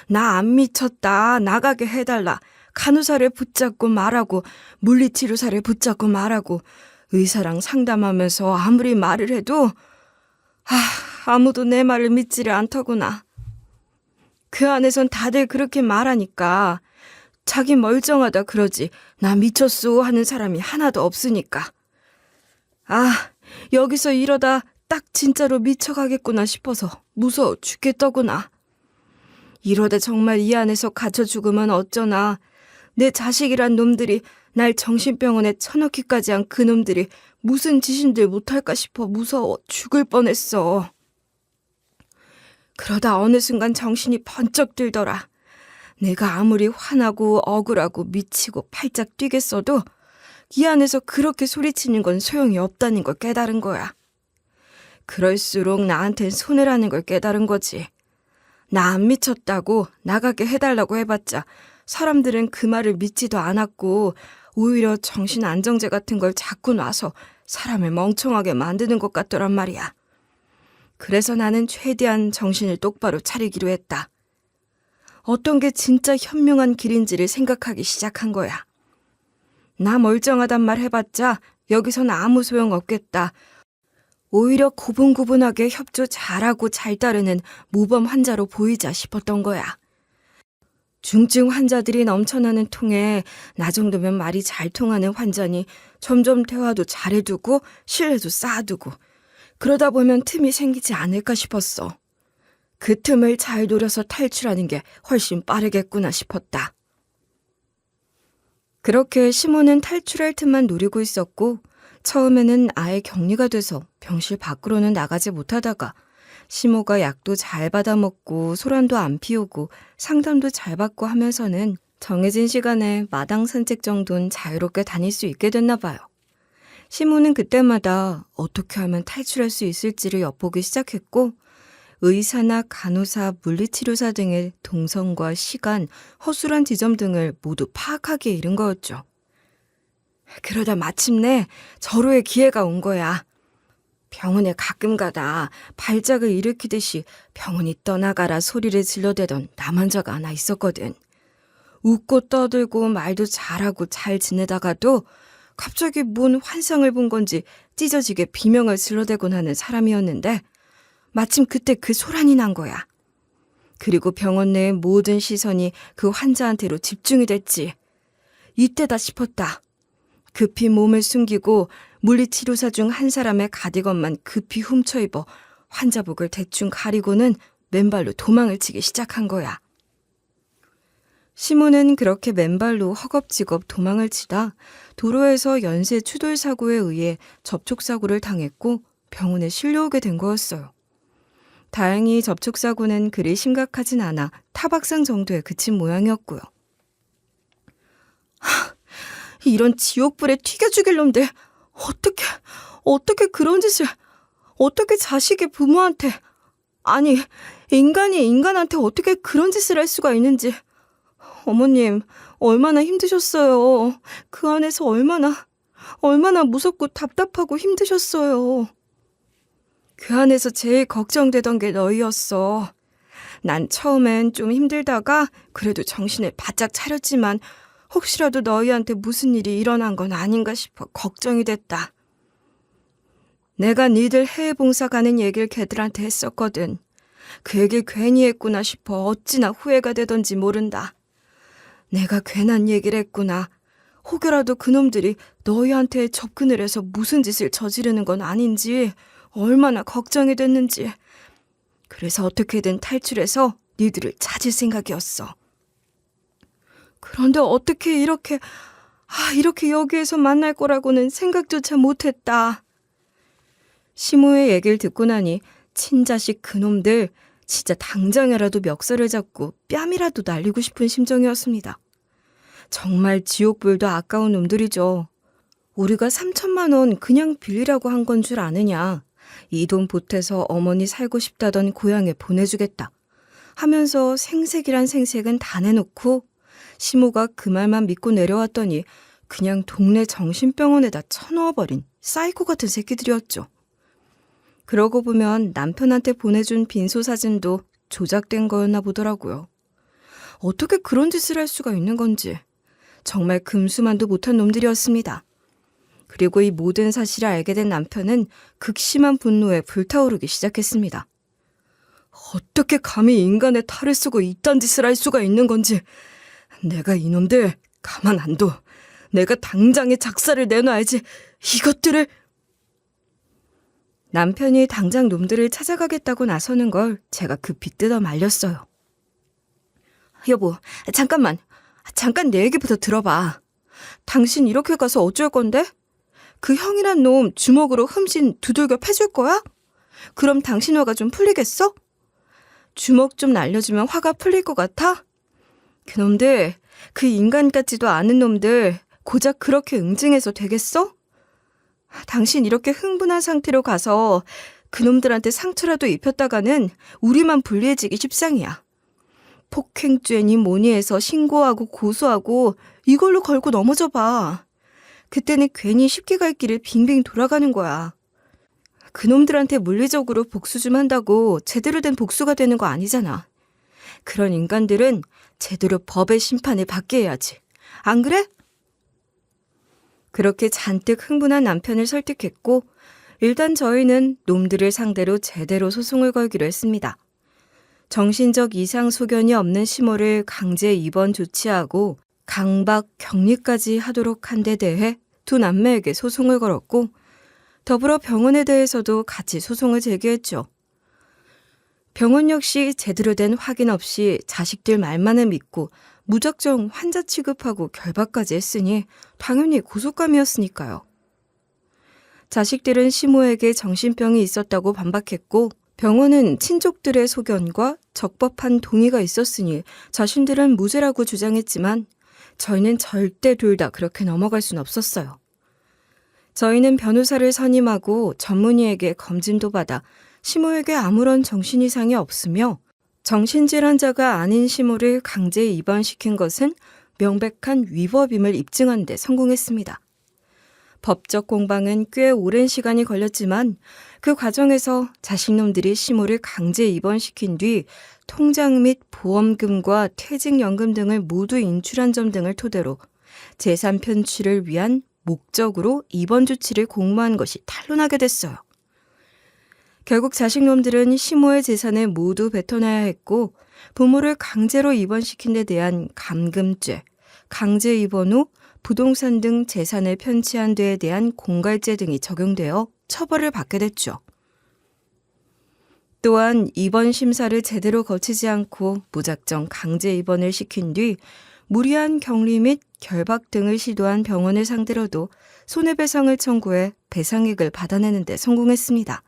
나 안 미쳤다. 나가게 해달라. 간호사를 붙잡고 말하고 물리치료사를 붙잡고 말하고 의사랑 상담하면서 아무리 말을 해도 아무도 내 말을 믿지를 않더구나. 그 안에선 다들 그렇게 말하니까 자기 멀쩡하다 그러지 나 미쳤소 하는 사람이 하나도 없으니까. 여기서 이러다 딱 진짜로 미쳐가겠구나 싶어서 무서워 죽겠더구나. 이러다 정말 이 안에서 갇혀 죽으면 어쩌나. 내 자식이란 놈들이 날 정신병원에 쳐넣기까지 한 그 놈들이 무슨 짓인들 못할까 싶어 무서워 죽을 뻔했어. 그러다 어느 순간 정신이 번쩍 들더라. 내가 아무리 화나고 억울하고 미치고 팔짝 뛰겠어도 이 안에서 그렇게 소리치는 건 소용이 없다는 걸 깨달은 거야. 그럴수록 나한텐 손해라는 걸 깨달은 거지. 나 안 미쳤다고 나가게 해달라고 해봤자 사람들은 그 말을 믿지도 않았고 오히려 정신안정제 같은 걸 자꾸 놔서 사람을 멍청하게 만드는 것 같더란 말이야. 그래서 나는 최대한 정신을 똑바로 차리기로 했다. 어떤 게 진짜 현명한 길인지를 생각하기 시작한 거야. 나 멀쩡하단 말 해봤자 여기선 아무 소용 없겠다. 오히려 고분고분하게 협조 잘하고 잘 따르는 모범 환자로 보이자 싶었던 거야. 중증 환자들이 넘쳐나는 통에 나 정도면 말이 잘 통하는 환자니 점점 대화도 잘해두고 신뢰도 쌓아두고 그러다 보면 틈이 생기지 않을까 싶었어. 그 틈을 잘 노려서 탈출하는 게 훨씬 빠르겠구나 싶었다. 그렇게 시모는 탈출할 틈만 노리고 있었고 처음에는 아예 격리가 돼서 병실 밖으로는 나가지 못하다가 시모가 약도 잘 받아먹고 소란도 안 피우고 상담도 잘 받고 하면서는 정해진 시간에 마당 산책 정도는 자유롭게 다닐 수 있게 됐나 봐요. 시모는 그때마다 어떻게 하면 탈출할 수 있을지를 엿보기 시작했고 의사나 간호사, 물리치료사 등의 동선과 시간, 허술한 지점 등을 모두 파악하기에 이른 거였죠. 그러다 마침내 절호의 기회가 온 거야. 병원에 가끔 가다 발작을 일으키듯이 병원이 떠나가라 소리를 질러대던 남환자가 하나 있었거든. 웃고 떠들고 말도 잘하고 잘 지내다가도 갑자기 뭔 환상을 본 건지 찢어지게 비명을 질러대곤 하는 사람이었는데 마침 그때 그 소란이 난 거야. 그리고 병원 내의 모든 시선이 그 환자한테로 집중이 됐지. 이때다 싶었다. 급히 몸을 숨기고 물리치료사 중 한 사람의 가디건만 급히 훔쳐 입어 환자복을 대충 가리고는 맨발로 도망을 치기 시작한 거야. 시모는 그렇게 맨발로 허겁지겁 도망을 치다 도로에서 연쇄 추돌 사고에 의해 접촉사고를 당했고 병원에 실려오게 된 거였어요. 다행히 접촉사고는 그리 심각하진 않아 타박상 정도에 그친 모양이었고요. 이런 지옥불에 튀겨 죽일 놈들, 어떻게 그런 짓을, 어떻게 자식이 부모한테, 아니, 인간이 인간한테 어떻게 그런 짓을 할 수가 있는지. 어머님, 얼마나 힘드셨어요. 그 안에서 얼마나 무섭고 답답하고 힘드셨어요. 그 안에서 제일 걱정되던 게 너희였어. 난 처음엔 좀 힘들다가 그래도 정신을 바짝 차렸지만 혹시라도 너희한테 무슨 일이 일어난 건 아닌가 싶어 걱정이 됐다. 내가 니들 해외 봉사 가는 얘기를 걔들한테 했었거든. 그 얘기를 괜히 했구나 싶어 어찌나 후회가 되던지 모른다. 내가 괜한 얘기를 했구나. 혹여라도 그놈들이 너희한테 접근을 해서 무슨 짓을 저지르는 건 아닌지 얼마나 걱정이 됐는지. 그래서 어떻게든 탈출해서 니들을 찾을 생각이었어. 그런데 어떻게 이렇게 여기에서 만날 거라고는 생각조차 못했다. 시모의 얘기를 듣고 나니 친자식 그놈들 진짜 당장이라도 멱살을 잡고 뺨이라도 날리고 싶은 심정이었습니다. 정말 지옥불도 아까운 놈들이죠. 우리가 3천만 원 그냥 빌리라고 한 건 줄 아느냐. 이 돈 보태서 어머니 살고 싶다던 고향에 보내주겠다 하면서 생색이란 생색은 다 내놓고 시모가 그 말만 믿고 내려왔더니 그냥 동네 정신병원에다 쳐넣어버린 사이코 같은 새끼들이었죠. 그러고 보면 남편한테 보내준 빈소 사진도 조작된 거였나 보더라고요. 어떻게 그런 짓을 할 수가 있는 건지 정말 금수만도 못한 놈들이었습니다. 그리고 이 모든 사실을 알게 된 남편은 극심한 분노에 불타오르기 시작했습니다. 어떻게 감히 인간의 탈을 쓰고 이딴 짓을 할 수가 있는 건지 내가 이놈들 가만 안 둬. 내가 당장에 작사를 내놔야지. 이것들을. 남편이 당장 놈들을 찾아가겠다고 나서는 걸 제가 급히 뜯어 말렸어요. 여보, 잠깐 내 얘기부터 들어봐. 당신 이렇게 가서 어쩔 건데? 그 형이란 놈 주먹으로 흠신 두들겨 패줄 거야? 그럼 당신 화가 좀 풀리겠어? 주먹 좀 날려주면 화가 풀릴 것 같아? 그놈들, 그 인간 같지도 않은 놈들 고작 그렇게 응징해서 되겠어? 당신 이렇게 흥분한 상태로 가서 그놈들한테 상처라도 입혔다가는 우리만 불리해지기 십상이야. 폭행죄니 뭐니 해서 신고하고 고소하고 이걸로 걸고 넘어져 봐. 그때는 괜히 쉽게 갈 길을 빙빙 돌아가는 거야. 그놈들한테 물리적으로 복수 좀 한다고 제대로 된 복수가 되는 거 아니잖아. 그런 인간들은 제대로 법의 심판을 받게 해야지. 안 그래? 그렇게 잔뜩 흥분한 남편을 설득했고 일단 저희는 놈들을 상대로 제대로 소송을 걸기로 했습니다. 정신적 이상 소견이 없는 시모를 강제 입원 조치하고 강박 격리까지 하도록 한 데 대해 두 남매에게 소송을 걸었고 더불어 병원에 대해서도 같이 소송을 제기했죠. 병원 역시 제대로 된 확인 없이 자식들 말만을 믿고 무작정 환자 취급하고 결박까지 했으니 당연히 고속감이었으니까요. 자식들은 시모에게 정신병이 있었다고 반박했고 병원은 친족들의 소견과 적법한 동의가 있었으니 자신들은 무죄라고 주장했지만 저희는 절대 둘 다 그렇게 넘어갈 순 없었어요. 저희는 변호사를 선임하고 전문의에게 검진도 받아 시모에게 아무런 정신이상이 없으며 정신질환자가 아닌 시모를 강제 입원시킨 것은 명백한 위법임을 입증하는 데 성공했습니다. 법적 공방은 꽤 오랜 시간이 걸렸지만 그 과정에서 자식놈들이 시모를 강제 입원시킨 뒤 통장 및 보험금과 퇴직연금 등을 모두 인출한 점 등을 토대로 재산 편취를 위한 목적으로 입원 조치를 공모한 것이 탄로나게 됐어요. 결국 자식놈들은 시모의 재산을 모두 뱉어놔야 했고 부모를 강제로 입원시킨 데 대한 감금죄, 강제 입원 후 부동산 등 재산을 편취한 데에 대한 공갈죄 등이 적용되어 처벌을 받게 됐죠. 또한 입원 심사를 제대로 거치지 않고 무작정 강제 입원을 시킨 뒤 무리한 격리 및 결박 등을 시도한 병원을 상대로도 손해배상을 청구해 배상액을 받아내는 데 성공했습니다.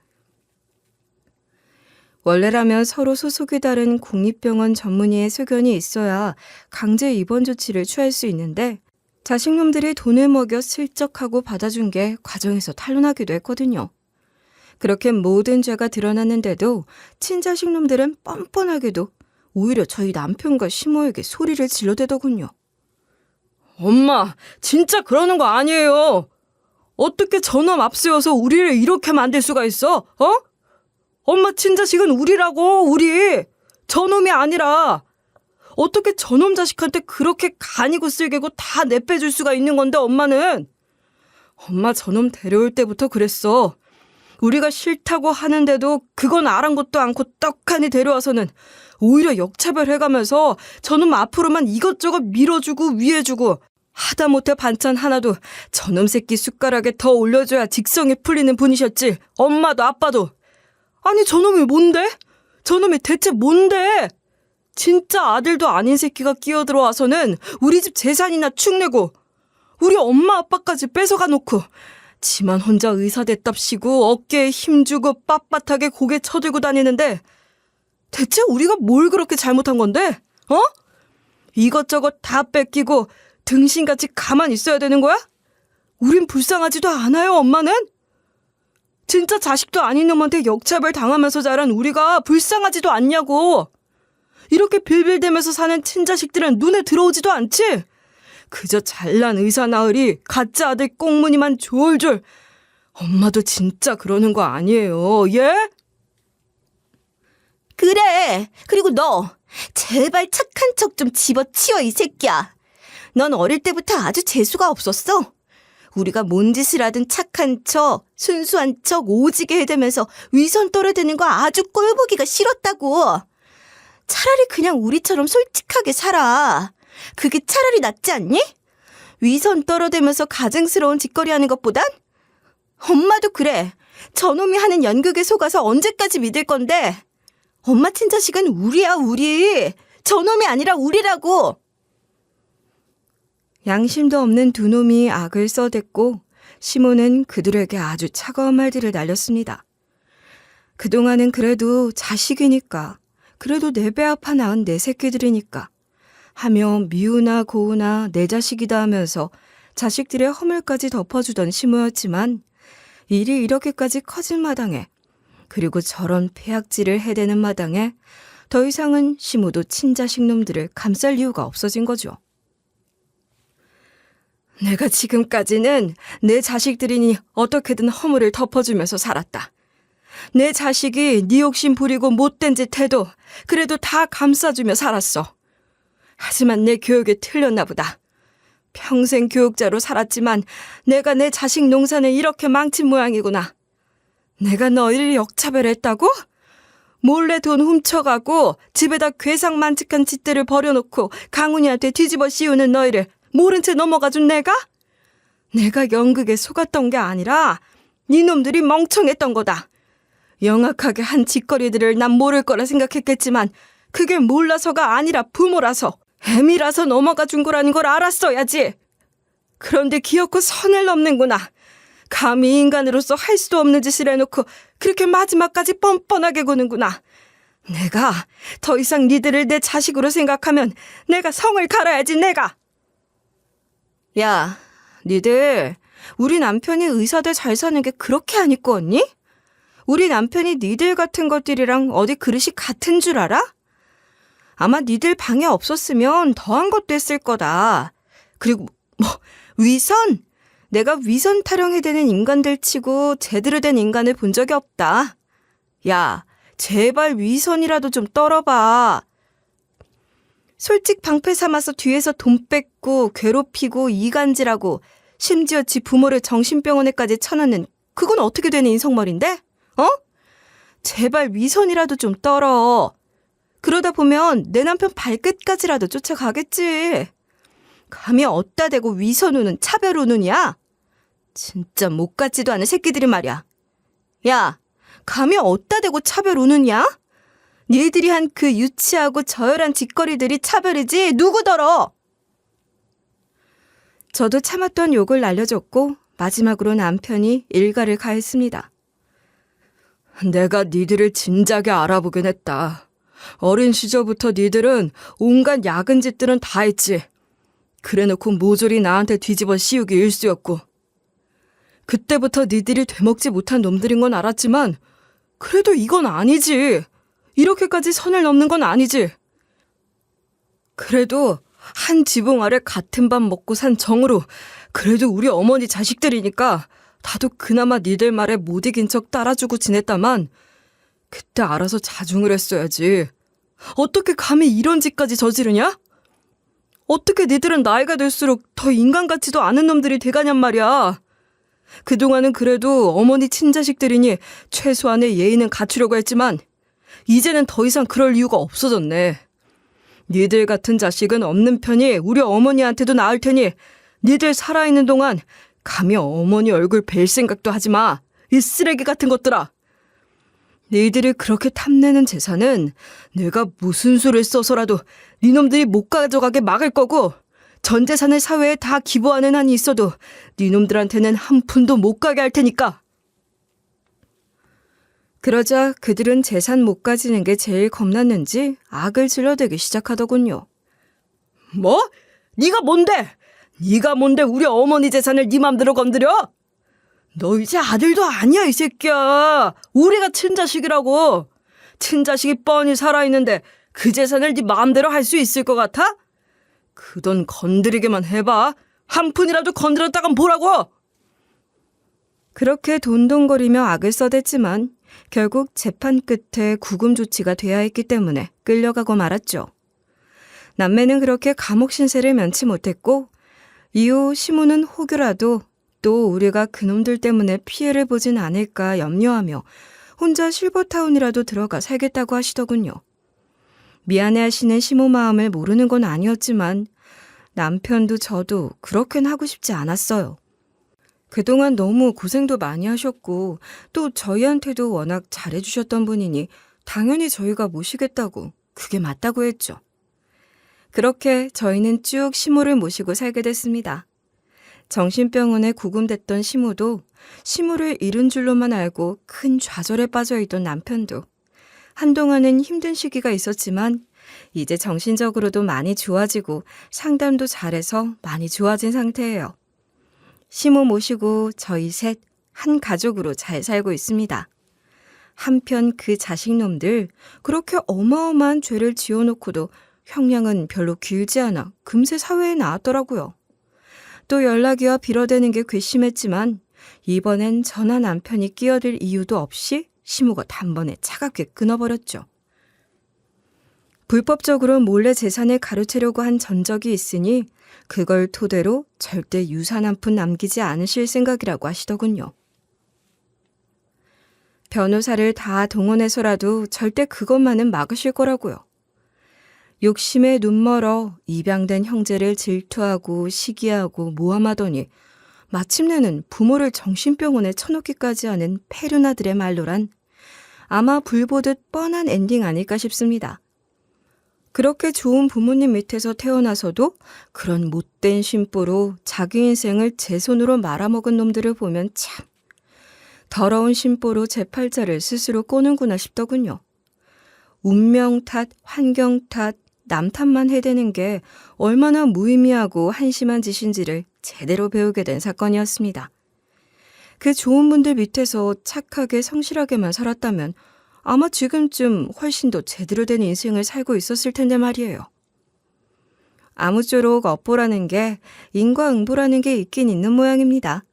원래라면 서로 소속이 다른 국립병원 전문의의 소견이 있어야 강제 입원 조치를 취할 수 있는데 자식놈들이 돈을 먹여 슬쩍하고 받아준 게 과정에서 탄로나기도 했거든요. 그렇게 모든 죄가 드러났는데도 친자식놈들은 뻔뻔하게도 오히려 저희 남편과 시모에게 소리를 질러대더군요. 엄마, 진짜 그러는 거 아니에요. 어떻게 저놈 앞세워서 우리를 이렇게 만들 수가 있어? 어? 엄마 친자식은 우리라고, 우리. 저놈이 아니라. 어떻게 저놈 자식한테 그렇게 간이고 쓸개고 다 내빼줄 수가 있는 건데 엄마는. 엄마 저놈 데려올 때부터 그랬어. 우리가 싫다고 하는데도 그건 아랑곳도 않고 떡하니 데려와서는 오히려 역차별해가면서 저놈 앞으로만 이것저것 밀어주고 위해주고 하다못해 반찬 하나도 저놈 새끼 숟가락에 더 올려줘야 직성이 풀리는 분이셨지. 엄마도 아빠도. 아니 저놈이 뭔데? 저놈이 대체 뭔데? 진짜 아들도 아닌 새끼가 끼어들어와서는 우리 집 재산이나 축내고 우리 엄마 아빠까지 뺏어가 놓고 지만 혼자 의사 됐답시고 어깨에 힘주고 빳빳하게 고개 쳐들고 다니는데 대체 우리가 뭘 그렇게 잘못한 건데? 어? 이것저것 다 뺏기고 등신같이 가만히 있어야 되는 거야? 우린 불쌍하지도 않아요, 엄마는? 진짜 자식도 아닌 놈한테 역차별 당하면서 자란 우리가 불쌍하지도 않냐고. 이렇게 빌빌대면서 사는 친자식들은 눈에 들어오지도 않지? 그저 잘난 의사 나으리 가짜 아들 꽁무니만 졸졸. 엄마도 진짜 그러는 거 아니에요, 예? 그래. 그리고 너 제발 착한 척 좀 집어치워 이 새끼야. 넌 어릴 때부터 아주 재수가 없었어. 우리가 뭔 짓을 하든 착한 척, 순수한 척 오지게 해대면서 위선 떨어대는 거 아주 꼴보기가 싫었다고. 차라리 그냥 우리처럼 솔직하게 살아. 그게 차라리 낫지 않니? 위선 떨어대면서 가증스러운 짓거리 하는 것보단? 엄마도 그래. 저놈이 하는 연극에 속아서 언제까지 믿을 건데. 엄마 친자식은 우리야, 우리. 저놈이 아니라 우리라고. 양심도 없는 두 놈이 악을 써댔고 시모는 그들에게 아주 차가운 말들을 날렸습니다. 그동안은 그래도 자식이니까, 그래도 내 배 아파 낳은 내 새끼들이니까 하며 미우나 고우나 내 자식이다 하면서 자식들의 허물까지 덮어주던 시모였지만 일이 이렇게까지 커진 마당에, 그리고 저런 폐악질을 해대는 마당에 더 이상은 시모도 친자식 놈들을 감쌀 이유가 없어진 거죠. 내가 지금까지는 내 자식들이니 어떻게든 허물을 덮어주면서 살았다. 내 자식이 네 욕심 부리고 못된 짓 해도 그래도 다 감싸주며 살았어. 하지만 내 교육이 틀렸나 보다. 평생 교육자로 살았지만 내가 내 자식 농사는 이렇게 망친 모양이구나. 내가 너희를 역차별했다고? 몰래 돈 훔쳐가고 집에다 괴상만직한 짓들을 버려놓고 강훈이한테 뒤집어 씌우는 너희를 모른 채 넘어가준 내가 연극에 속았던 게 아니라 니놈들이 멍청했던 거다. 영악하게 한 짓거리들을 난 모를 거라 생각했겠지만 그게 몰라서가 아니라 부모라서 애미라서 넘어가 준 거라는 걸 알았어야지. 그런데 기어코 선을 넘는구나. 감히 인간으로서 할 수도 없는 짓을 해놓고 그렇게 마지막까지 뻔뻔하게 구는구나. 내가 더 이상 니들을 내 자식으로 생각하면 내가 성을 갈아야지, 내가. 야, 니들 우리 남편이 의사들 잘 사는 게 그렇게 안 입고 왔니? 우리 남편이 니들 같은 것들이랑 어디 그릇이 같은 줄 알아? 아마 니들 방에 없었으면 더한 것도 했을 거다. 그리고 위선? 내가 위선 타령해대는 인간들 치고 제대로 된 인간을 본 적이 없다. 야, 제발 위선이라도 좀 떨어봐. 솔직 방패 삼아서 뒤에서 돈 뺏고 괴롭히고 이간질하고 심지어 지 부모를 정신병원에까지 쳐넣는 그건 어떻게 되는 인성머리인데? 어? 제발 위선이라도 좀 떨어. 그러다 보면 내 남편 발끝까지라도 쫓아가겠지. 감히 어따 대고 위선 우는 차별 우는이야? 진짜 못 같지도 않은 새끼들이 말이야. 야, 감히 어따 대고 차별 우느냐? 니들이 한 그 유치하고 저열한 짓거리들이 차별이지 누구더러? 저도 참았던 욕을 날려줬고 마지막으로 남편이 일가를 가했습니다. 내가 니들을 진작에 알아보긴 했다. 어린 시절부터 니들은 온갖 야근 짓들은 다 했지. 그래놓고 모조리 나한테 뒤집어 씌우기 일쑤였고. 그때부터 니들이 되먹지 못한 놈들인 건 알았지만 그래도 이건 아니지. 이렇게까지 선을 넘는 건 아니지. 그래도 한 지붕 아래 같은 밥 먹고 산 정으로 그래도 우리 어머니 자식들이니까 나도 그나마 니들 말에 못 이긴 척 따라주고 지냈다만 그때 알아서 자중을 했어야지. 어떻게 감히 이런 짓까지 저지르냐? 어떻게 니들은 나이가 들수록 더 인간 같지도 않은 놈들이 돼가냔 말이야. 그동안은 그래도 어머니 친자식들이니 최소한의 예의는 갖추려고 했지만 이제는 더 이상 그럴 이유가 없어졌네. 니들 같은 자식은 없는 편이 우리 어머니한테도 나을 테니 니들 살아있는 동안 감히 어머니 얼굴 뵐 생각도 하지 마. 이 쓰레기 같은 것들아. 니들이 그렇게 탐내는 재산은 내가 무슨 수를 써서라도 니놈들이 못 가져가게 막을 거고 전 재산을 사회에 다 기부하는 한이 있어도 니놈들한테는 한 푼도 못 가게 할 테니까. 그러자 그들은 재산 못 가지는 게 제일 겁났는지 악을 질러대기 시작하더군요. 뭐? 네가 뭔데? 네가 뭔데 우리 어머니 재산을 네 맘대로 건드려? 너 이제 아들도 아니야 이 새끼야. 우리가 친자식이라고. 친자식이 뻔히 살아있는데 그 재산을 네 마음대로 할 수 있을 것 같아? 그 돈 건드리기만 해봐. 한 푼이라도 건드렸다간 보라고. 그렇게 돈돈거리며 악을 써댔지만 결국 재판 끝에 구금 조치가 돼야 했기 때문에 끌려가고 말았죠. 남매는 그렇게 감옥 신세를 면치 못했고 이후 시모는 혹여라도 또 우리가 그놈들 때문에 피해를 보진 않을까 염려하며 혼자 실버타운이라도 들어가 살겠다고 하시더군요. 미안해하시는 시모 마음을 모르는 건 아니었지만 남편도 저도 그렇게는 하고 싶지 않았어요. 그동안 너무 고생도 많이 하셨고 또 저희한테도 워낙 잘해주셨던 분이니 당연히 저희가 모시겠다고 그게 맞다고 했죠. 그렇게 저희는 쭉 시모를 모시고 살게 됐습니다. 정신병원에 구금됐던 시모도 시모를 잃은 줄로만 알고 큰 좌절에 빠져있던 남편도 한동안은 힘든 시기가 있었지만 이제 정신적으로도 많이 좋아지고 상담도 잘해서 많이 좋아진 상태예요. 시모 모시고 저희 셋 한 가족으로 잘 살고 있습니다. 한편 그 자식놈들 그렇게 어마어마한 죄를 지어놓고도 형량은 별로 길지 않아 금세 사회에 나왔더라고요. 또 연락이와 빌어대는 게 괘씸했지만 이번엔 저나 남편이 끼어들 이유도 없이 시모가 단번에 차갑게 끊어버렸죠. 불법적으로 몰래 재산을 가로채려고 한 전적이 있으니 그걸 토대로 절대 유산 한 푼 남기지 않으실 생각이라고 하시더군요. 변호사를 다 동원해서라도 절대 그것만은 막으실 거라고요. 욕심에 눈멀어 입양된 형제를 질투하고 시기하고 모함하더니 마침내는 부모를 정신병원에 쳐놓기까지 하는 페르나들의 말로란 아마 불보듯 뻔한 엔딩 아닐까 싶습니다. 그렇게 좋은 부모님 밑에서 태어나서도 그런 못된 심보로 자기 인생을 제 손으로 말아먹은 놈들을 보면 참 더러운 심보로 제 팔자를 스스로 꼬는구나 싶더군요. 운명 탓, 환경 탓, 남 탓만 해대는 게 얼마나 무의미하고 한심한 짓인지를 제대로 배우게 된 사건이었습니다. 그 좋은 분들 밑에서 착하게 성실하게만 살았다면 아마 지금쯤 훨씬 더 제대로 된 인생을 살고 있었을 텐데 말이에요. 아무쪼록 업보라는 게 인과응보라는 게 있긴 있는 모양입니다.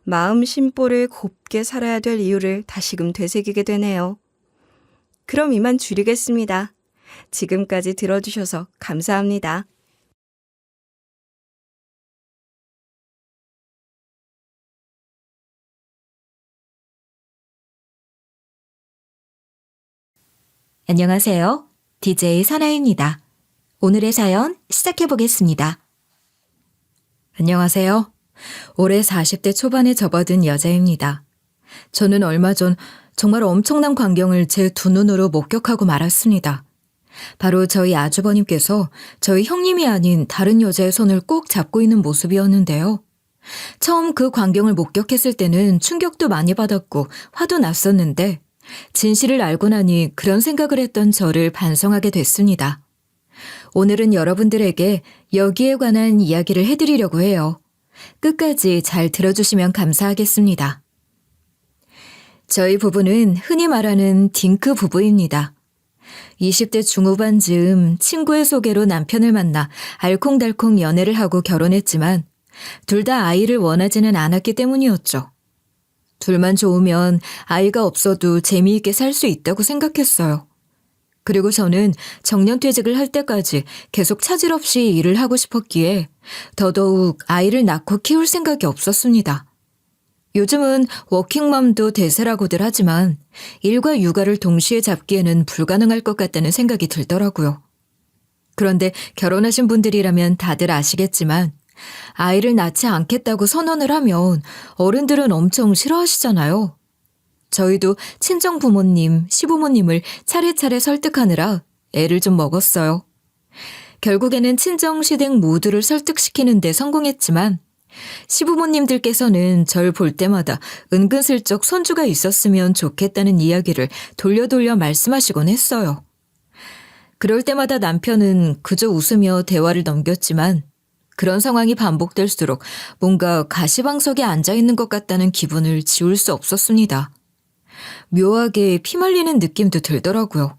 마음 심보를 곱게 살아야 될 이유를 다시금 되새기게 되네요. 그럼 이만 줄이겠습니다. 지금까지 들어주셔서 감사합니다. 안녕하세요. DJ 선아입니다. 오늘의 사연 시작해 보겠습니다. 안녕하세요. 올해 40대 초반에 접어든 여자입니다. 저는 얼마 전 정말 엄청난 광경을 제 두 눈으로 목격하고 말았습니다. 바로 저희 아주버님께서 저희 형님이 아닌 다른 여자의 손을 꼭 잡고 있는 모습이었는데요. 처음 그 광경을 목격했을 때는 충격도 많이 받았고 화도 났었는데 진실을 알고 나니 그런 생각을 했던 저를 반성하게 됐습니다. 오늘은 여러분들에게 여기에 관한 이야기를 해드리려고 해요. 끝까지 잘 들어주시면 감사하겠습니다. 저희 부부는 흔히 말하는 딩크 부부입니다. 20대 중후반 즈음 친구의 소개로 남편을 만나 알콩달콩 연애를 하고 결혼했지만 둘 다 아이를 원하지는 않았기 때문이었죠. 둘만 좋으면 아이가 없어도 재미있게 살 수 있다고 생각했어요. 그리고 저는 정년퇴직을 할 때까지 계속 차질 없이 일을 하고 싶었기에 더더욱 아이를 낳고 키울 생각이 없었습니다. 요즘은 워킹맘도 대세라고들 하지만 일과 육아를 동시에 잡기에는 불가능할 것 같다는 생각이 들더라고요. 그런데 결혼하신 분들이라면 다들 아시겠지만 아이를 낳지 않겠다고 선언을 하면 어른들은 엄청 싫어하시잖아요. 저희도 친정 부모님, 시부모님을 차례차례 설득하느라 애를 좀 먹었어요. 결국에는 친정, 시댁 모두를 설득시키는 데 성공했지만 시부모님들께서는 절 볼 때마다 은근슬쩍 손주가 있었으면 좋겠다는 이야기를 돌려 말씀하시곤 했어요. 그럴 때마다 남편은 그저 웃으며 대화를 넘겼지만 그런 상황이 반복될수록 뭔가 가시방석에 앉아있는 것 같다는 기분을 지울 수 없었습니다. 묘하게 피말리는 느낌도 들더라고요.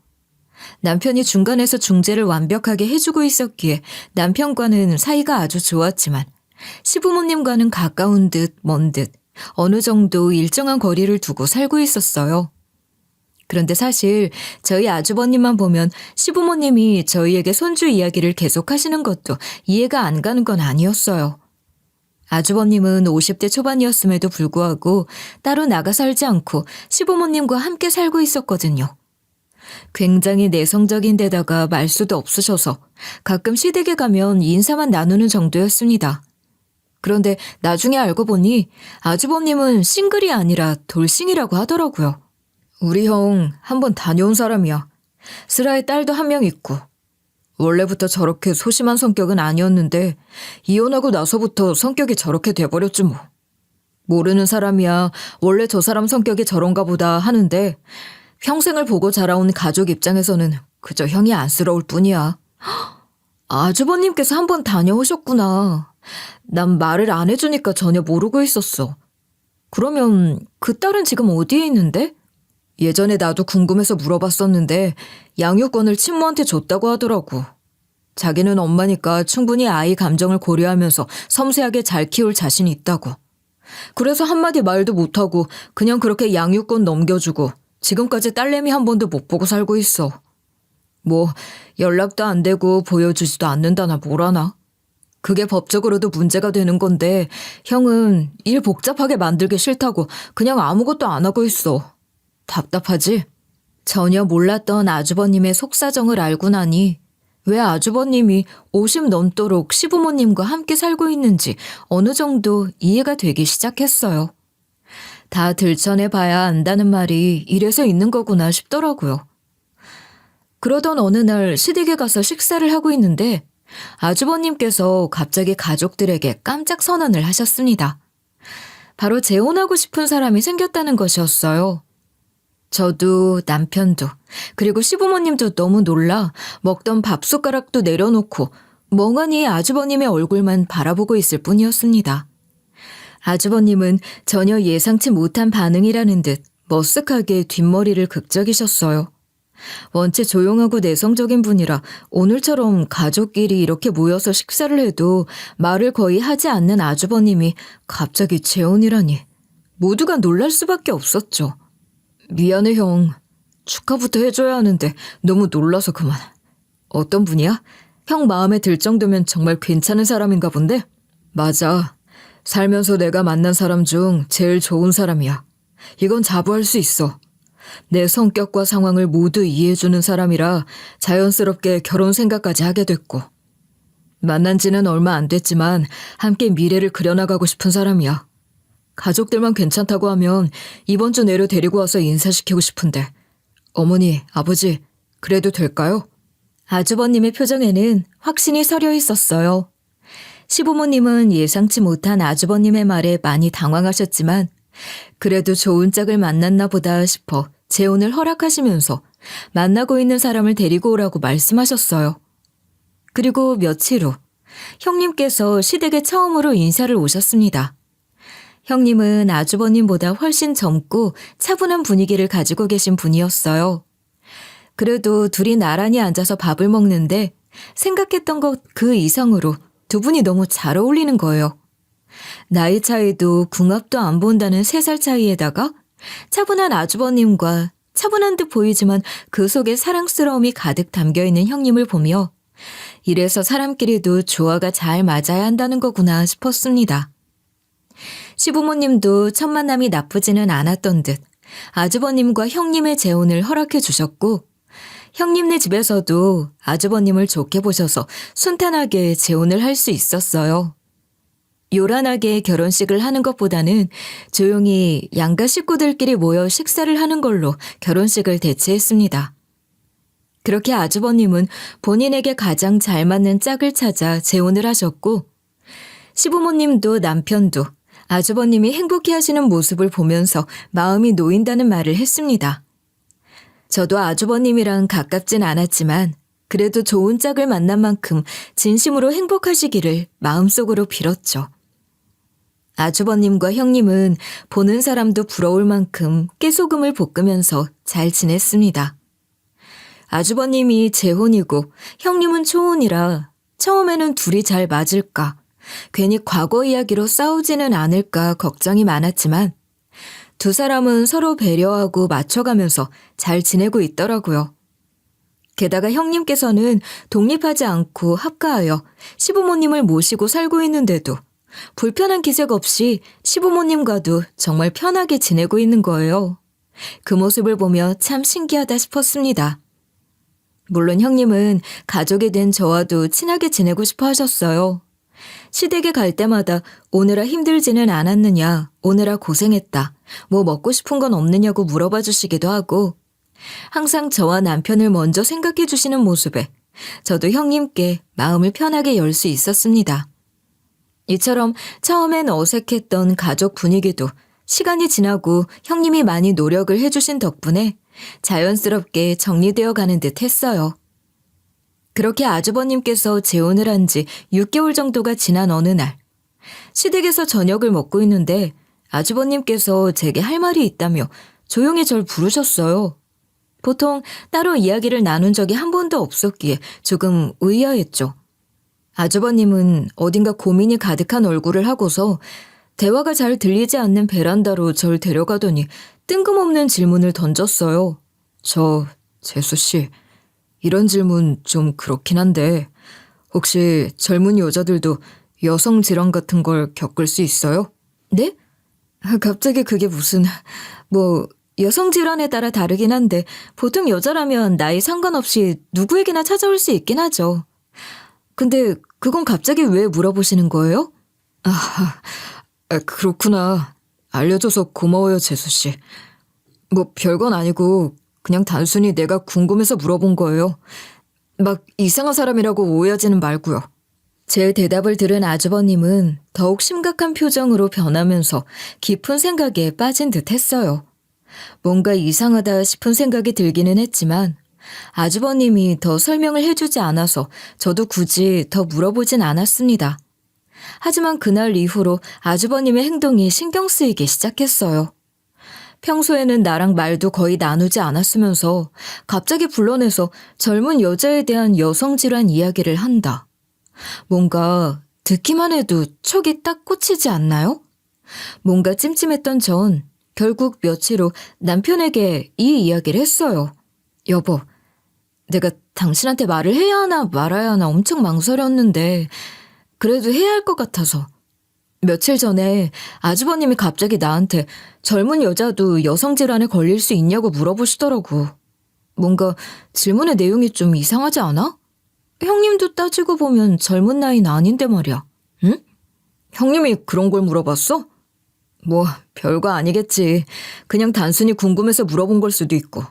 남편이 중간에서 중재를 완벽하게 해주고 있었기에 남편과는 사이가 아주 좋았지만 시부모님과는 가까운 듯 먼 듯 어느 정도 일정한 거리를 두고 살고 있었어요. 그런데 사실 저희 아주버님만 보면 시부모님이 저희에게 손주 이야기를 계속하시는 것도 이해가 안 가는 건 아니었어요. 아주버님은 50대 초반이었음에도 불구하고 따로 나가 살지 않고 시부모님과 함께 살고 있었거든요. 굉장히 내성적인 데다가 말수도 없으셔서 가끔 시댁에 가면 인사만 나누는 정도였습니다. 그런데 나중에 알고 보니 아주버님은 싱글이 아니라 돌싱이라고 하더라고요. 우리 형 한번 다녀온 사람이야. 슬아에 딸도 한 명 있고. 원래부터 저렇게 소심한 성격은 아니었는데 이혼하고 나서부터 성격이 저렇게 돼버렸지 뭐. 모르는 사람이야 원래 저 사람 성격이 저런가 보다 하는데 평생을 보고 자라온 가족 입장에서는 그저 형이 안쓰러울 뿐이야. 아주버님께서 한번 다녀오셨구나. 난 말을 안 해주니까 전혀 모르고 있었어. 그러면 그 딸은 지금 어디에 있는데? 예전에 나도 궁금해서 물어봤었는데 양육권을 친모한테 줬다고 하더라고. 자기는 엄마니까 충분히 아이 감정을 고려하면서 섬세하게 잘 키울 자신이 있다고. 그래서 한마디 말도 못하고 그냥 그렇게 양육권 넘겨주고 지금까지 딸내미 한 번도 못 보고 살고 있어. 뭐 연락도 안 되고 보여주지도 않는다나 뭐라나. 그게 법적으로도 문제가 되는 건데 형은 일 복잡하게 만들기 싫다고 그냥 아무것도 안 하고 있어. 답답하지? 전혀 몰랐던 아주버님의 속사정을 알고 나니 왜 아주버님이 50 넘도록 시부모님과 함께 살고 있는지 어느 정도 이해가 되기 시작했어요. 다 들춰내봐야 안다는 말이 이래서 있는 거구나 싶더라고요. 그러던 어느 날 시댁에 가서 식사를 하고 있는데 아주버님께서 갑자기 가족들에게 깜짝 선언을 하셨습니다. 바로 재혼하고 싶은 사람이 생겼다는 것이었어요. 저도 남편도 그리고 시부모님도 너무 놀라 먹던 밥숟가락도 내려놓고 멍하니 아주버님의 얼굴만 바라보고 있을 뿐이었습니다. 아주버님은 전혀 예상치 못한 반응이라는 듯 머쓱하게 뒷머리를 극적이셨어요. 원체 조용하고 내성적인 분이라 오늘처럼 가족끼리 이렇게 모여서 식사를 해도 말을 거의 하지 않는 아주버님이 갑자기 재혼이라니 모두가 놀랄 수밖에 없었죠. 미안해 형. 축하부터 해줘야 하는데 너무 놀라서 그만. 어떤 분이야? 형 마음에 들 정도면 정말 괜찮은 사람인가 본데? 맞아. 살면서 내가 만난 사람 중 제일 좋은 사람이야. 이건 자부할 수 있어. 내 성격과 상황을 모두 이해해주는 사람이라 자연스럽게 결혼 생각까지 하게 됐고. 만난 지는 얼마 안 됐지만 함께 미래를 그려나가고 싶은 사람이야. 가족들만 괜찮다고 하면 이번 주 내로 데리고 와서 인사시키고 싶은데 어머니, 아버지, 그래도 될까요? 아주버님의 표정에는 확신이 서려 있었어요. 시부모님은 예상치 못한 아주버님의 말에 많이 당황하셨지만 그래도 좋은 짝을 만났나 보다 싶어 재혼을 허락하시면서 만나고 있는 사람을 데리고 오라고 말씀하셨어요. 그리고 며칠 후 형님께서 시댁에 처음으로 인사를 오셨습니다. 형님은 아주버님보다 훨씬 젊고 차분한 분위기를 가지고 계신 분이었어요. 그래도 둘이 나란히 앉아서 밥을 먹는데 생각했던 것 그 이상으로 두 분이 너무 잘 어울리는 거예요. 나이 차이도 궁합도 안 본다는 3살 차이에다가 차분한 아주버님과 차분한 듯 보이지만 그 속에 사랑스러움이 가득 담겨있는 형님을 보며 이래서 사람끼리도 조화가 잘 맞아야 한다는 거구나 싶었습니다. 시부모님도 첫 만남이 나쁘지는 않았던 듯 아주버님과 형님의 재혼을 허락해 주셨고 형님네 집에서도 아주버님을 좋게 보셔서 순탄하게 재혼을 할 수 있었어요. 요란하게 결혼식을 하는 것보다는 조용히 양가 식구들끼리 모여 식사를 하는 걸로 결혼식을 대체했습니다. 그렇게 아주버님은 본인에게 가장 잘 맞는 짝을 찾아 재혼을 하셨고 시부모님도 남편도 아주버님이 행복해하시는 모습을 보면서 마음이 놓인다는 말을 했습니다. 저도 아주버님이랑 가깝진 않았지만 그래도 좋은 짝을 만난 만큼 진심으로 행복하시기를 마음속으로 빌었죠. 아주버님과 형님은 보는 사람도 부러울 만큼 깨소금을 볶으면서 잘 지냈습니다. 아주버님이 재혼이고 형님은 초혼이라 처음에는 둘이 잘 맞을까, 괜히 과거 이야기로 싸우지는 않을까 걱정이 많았지만 두 사람은 서로 배려하고 맞춰가면서 잘 지내고 있더라고요. 게다가 형님께서는 독립하지 않고 합가하여 시부모님을 모시고 살고 있는데도 불편한 기색 없이 시부모님과도 정말 편하게 지내고 있는 거예요. 그 모습을 보며 참 신기하다 싶었습니다. 물론 형님은 가족이 된 저와도 친하게 지내고 싶어 하셨어요. 시댁에 갈 때마다 오느라 힘들지는 않았느냐, 오느라 고생했다, 뭐 먹고 싶은 건 없느냐고 물어봐 주시기도 하고 항상 저와 남편을 먼저 생각해 주시는 모습에 저도 형님께 마음을 편하게 열 수 있었습니다. 이처럼 처음엔 어색했던 가족 분위기도 시간이 지나고 형님이 많이 노력을 해주신 덕분에 자연스럽게 정리되어 가는 듯 했어요. 그렇게 아주버님께서 재혼을 한 지 6개월 정도가 지난 어느 날 시댁에서 저녁을 먹고 있는데 아주버님께서 제게 할 말이 있다며 조용히 절 부르셨어요. 보통 따로 이야기를 나눈 적이 한 번도 없었기에 조금 의아했죠. 아주버님은 어딘가 고민이 가득한 얼굴을 하고서 대화가 잘 들리지 않는 베란다로 절 데려가더니 뜬금없는 질문을 던졌어요. 재수 씨, 이런 질문 좀 그렇긴 한데 혹시 젊은 여자들도 여성 질환 같은 걸 겪을 수 있어요? 네? 갑자기 그게 무슨... 여성 질환에 따라 다르긴 한데 보통 여자라면 나이 상관없이 누구에게나 찾아올 수 있긴 하죠. 근데 그건 갑자기 왜 물어보시는 거예요? 그렇구나. 알려줘서 고마워요, 재수씨. 별건 아니고 그냥 단순히 내가 궁금해서 물어본 거예요. 막 이상한 사람이라고 오해하지는 말고요. 제 대답을 들은 아주버님은 더욱 심각한 표정으로 변하면서 깊은 생각에 빠진 듯 했어요. 뭔가 이상하다 싶은 생각이 들기는 했지만 아주버님이 더 설명을 해주지 않아서 저도 굳이 더 물어보진 않았습니다. 하지만 그날 이후로 아주버님의 행동이 신경 쓰이기 시작했어요. 평소에는 나랑 말도 거의 나누지 않았으면서 갑자기 불러내서 젊은 여자에 대한 여성질환 이야기를 한다. 뭔가 듣기만 해도 촉이 딱 꽂히지 않나요? 뭔가 찜찜했던 전 결국 며칠 후 남편에게 이 이야기를 했어요. 여보, 내가 당신한테 말을 해야 하나 말아야 하나 엄청 망설였는데 그래도 해야 할 것 같아서. 며칠 전에 아주버님이 갑자기 나한테 젊은 여자도 여성질환에 걸릴 수 있냐고 물어보시더라고. 뭔가 질문의 내용이 좀 이상하지 않아? 형님도 따지고 보면 젊은 나이는 아닌데 말이야. 응? 형님이 그런 걸 물어봤어? 뭐 별거 아니겠지. 그냥 단순히 궁금해서 물어본 걸 수도 있고.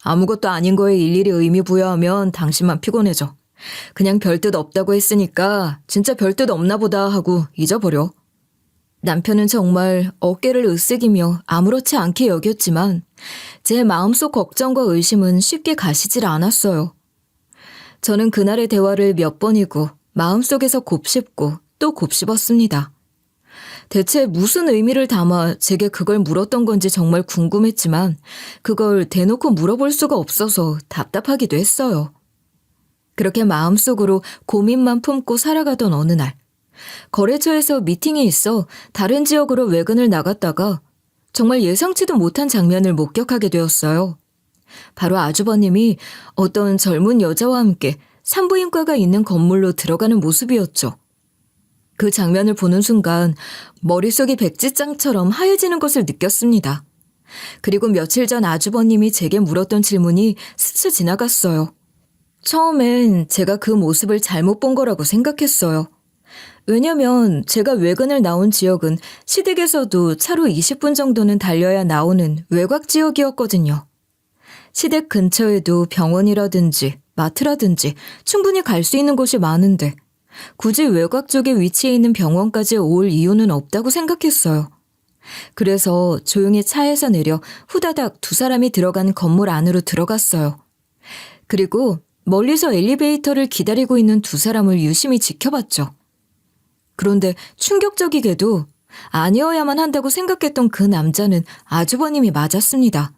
아무것도 아닌 거에 일일이 의미 부여하면 당신만 피곤해져. 그냥 별뜻 없다고 했으니까 진짜 별뜻 없나 보다 하고 잊어버려. 남편은 정말 어깨를 으쓱이며 아무렇지 않게 여겼지만 제 마음속 걱정과 의심은 쉽게 가시질 않았어요. 저는 그날의 대화를 몇 번이고 마음속에서 곱씹고 또 곱씹었습니다. 대체 무슨 의미를 담아 제게 그걸 물었던 건지 정말 궁금했지만 그걸 대놓고 물어볼 수가 없어서 답답하기도 했어요. 그렇게 마음속으로 고민만 품고 살아가던 어느 날 거래처에서 미팅이 있어 다른 지역으로 외근을 나갔다가 정말 예상치도 못한 장면을 목격하게 되었어요. 바로 아주버님이 어떤 젊은 여자와 함께 산부인과가 있는 건물로 들어가는 모습이었죠. 그 장면을 보는 순간 머릿속이 백지장처럼 하얘지는 것을 느꼈습니다. 그리고 며칠 전 아주버님이 제게 물었던 질문이 스쳐 지나갔어요. 처음엔 제가 그 모습을 잘못 본 거라고 생각했어요. 왜냐면 제가 외근을 나온 지역은 시댁에서도 차로 20분 정도는 달려야 나오는 외곽 지역이었거든요. 시댁 근처에도 병원이라든지 마트라든지 충분히 갈 수 있는 곳이 많은데 굳이 외곽 쪽에 위치해 있는 병원까지 올 이유는 없다고 생각했어요. 그래서 조용히 차에서 내려 후다닥 두 사람이 들어간 건물 안으로 들어갔어요. 그리고 멀리서 엘리베이터를 기다리고 있는 두 사람을 유심히 지켜봤죠. 그런데 충격적이게도 아니어야만 한다고 생각했던 그 남자는 아주버님이 맞았습니다.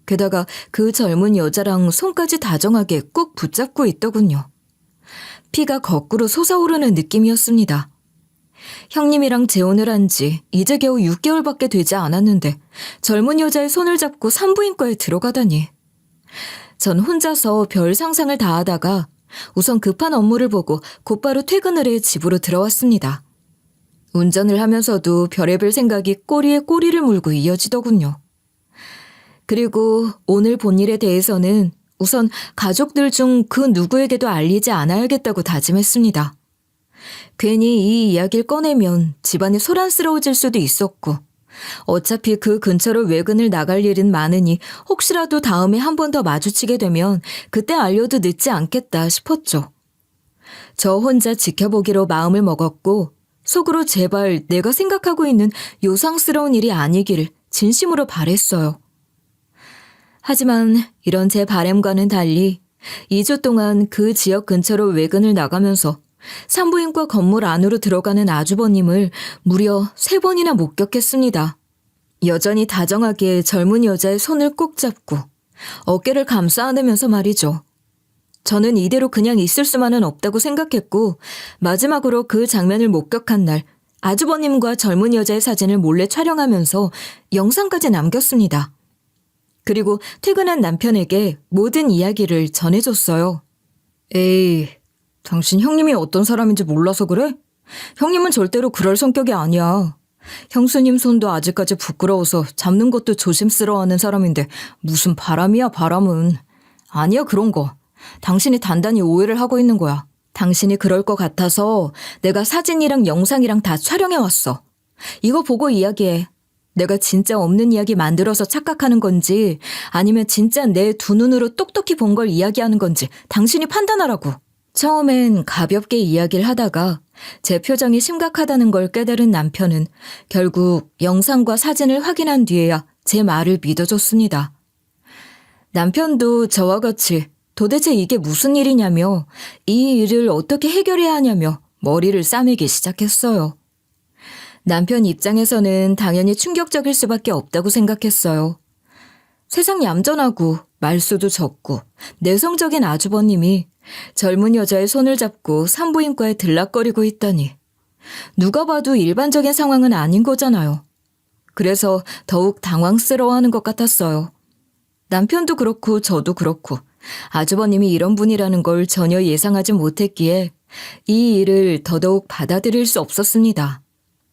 게다가 그 젊은 여자랑 손까지 다정하게 꼭 붙잡고 있더군요. 피가 거꾸로 솟아오르는 느낌이었습니다. 형님이랑 재혼을 한 지 이제 겨우 6개월밖에 되지 않았는데 젊은 여자의 손을 잡고 산부인과에 들어가다니. 전 혼자서 별 상상을 다 하다가 우선 급한 업무를 보고 곧바로 퇴근을 해 집으로 들어왔습니다. 운전을 하면서도 별의별 생각이 꼬리에 꼬리를 물고 이어지더군요. 그리고 오늘 본 일에 대해서는 우선 가족들 중 그 누구에게도 알리지 않아야겠다고 다짐했습니다. 괜히 이 이야기를 꺼내면 집안이 소란스러워질 수도 있었고 어차피 그 근처로 외근을 나갈 일은 많으니 혹시라도 다음에 한 번 더 마주치게 되면 그때 알려도 늦지 않겠다 싶었죠. 저 혼자 지켜보기로 마음을 먹었고 속으로 제발 내가 생각하고 있는 요상스러운 일이 아니기를 진심으로 바랬어요. 하지만 이런 제 바람과는 달리 2주 동안 그 지역 근처로 외근을 나가면서 산부인과 건물 안으로 들어가는 아주버님을 무려 3번이나 목격했습니다. 여전히 다정하게 젊은 여자의 손을 꼭 잡고 어깨를 감싸 안으면서 말이죠. 저는 이대로 그냥 있을 수만은 없다고 생각했고 마지막으로 그 장면을 목격한 날 아주버님과 젊은 여자의 사진을 몰래 촬영하면서 영상까지 남겼습니다. 그리고 퇴근한 남편에게 모든 이야기를 전해줬어요. 에이, 당신 형님이 어떤 사람인지 몰라서 그래? 형님은 절대로 그럴 성격이 아니야. 형수님 손도 아직까지 부끄러워서 잡는 것도 조심스러워하는 사람인데 무슨 바람이야 바람은. 아니야 그런 거. 당신이 단단히 오해를 하고 있는 거야. 당신이 그럴 것 같아서 내가 사진이랑 영상이랑 다 촬영해왔어. 이거 보고 이야기해. 내가 진짜 없는 이야기 만들어서 착각하는 건지 아니면 진짜 내 두 눈으로 똑똑히 본 걸 이야기하는 건지 당신이 판단하라고. 처음엔 가볍게 이야기를 하다가 제 표정이 심각하다는 걸 깨달은 남편은 결국 영상과 사진을 확인한 뒤에야 제 말을 믿어줬습니다. 남편도 저와 같이 도대체 이게 무슨 일이냐며 이 일을 어떻게 해결해야 하냐며 머리를 싸매기 시작했어요. 남편 입장에서는 당연히 충격적일 수밖에 없다고 생각했어요. 세상 얌전하고 말수도 적고 내성적인 아주버님이 젊은 여자의 손을 잡고 산부인과에 들락거리고 있다니. 누가 봐도 일반적인 상황은 아닌 거잖아요. 그래서 더욱 당황스러워하는 것 같았어요. 남편도 그렇고 저도 그렇고 아주버님이 이런 분이라는 걸 전혀 예상하지 못했기에 이 일을 더더욱 받아들일 수 없었습니다.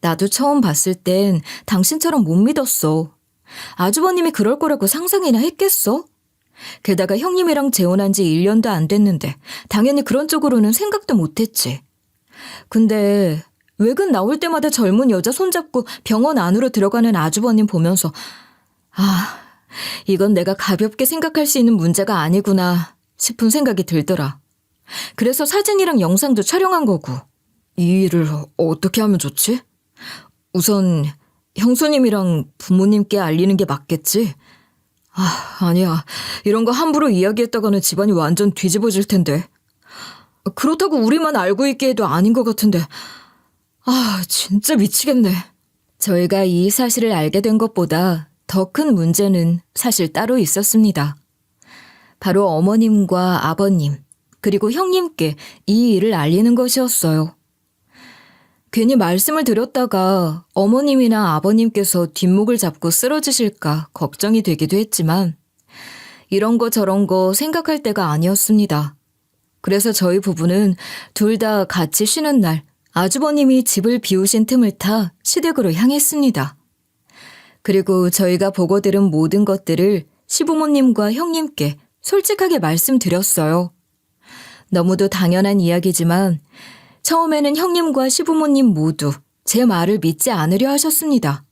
나도 처음 봤을 땐 당신처럼 못 믿었어. 아주버님이 그럴 거라고 상상이나 했겠어? 게다가 형님이랑 재혼한 지 1년도 안 됐는데 당연히 그런 쪽으로는 생각도 못했지. 근데 외근 나올 때마다 젊은 여자 손잡고 병원 안으로 들어가는 아주버님 보면서 이건 내가 가볍게 생각할 수 있는 문제가 아니구나 싶은 생각이 들더라. 그래서 사진이랑 영상도 촬영한 거고. 이 일을 어떻게 하면 좋지? 우선 형수님이랑 부모님께 알리는 게 맞겠지? 아니야. 이런 거 함부로 이야기했다가는 집안이 완전 뒤집어질 텐데. 그렇다고 우리만 알고 있기에도 아닌 것 같은데. 진짜 미치겠네. 저희가 이 사실을 알게 된 것보다 더 큰 문제는 사실 따로 있었습니다. 바로 어머님과 아버님, 그리고 형님께 이 일을 알리는 것이었어요. 괜히 말씀을 드렸다가 어머님이나 아버님께서 뒷목을 잡고 쓰러지실까 걱정이 되기도 했지만 이런 거 저런 거 생각할 때가 아니었습니다. 그래서 저희 부부는 둘 다 같이 쉬는 날 아주버님이 집을 비우신 틈을 타 시댁으로 향했습니다. 그리고 저희가 보고 들은 모든 것들을 시부모님과 형님께 솔직하게 말씀드렸어요. 너무도 당연한 이야기지만 처음에는 형님과 시부모님 모두 제 말을 믿지 않으려 하셨습니다.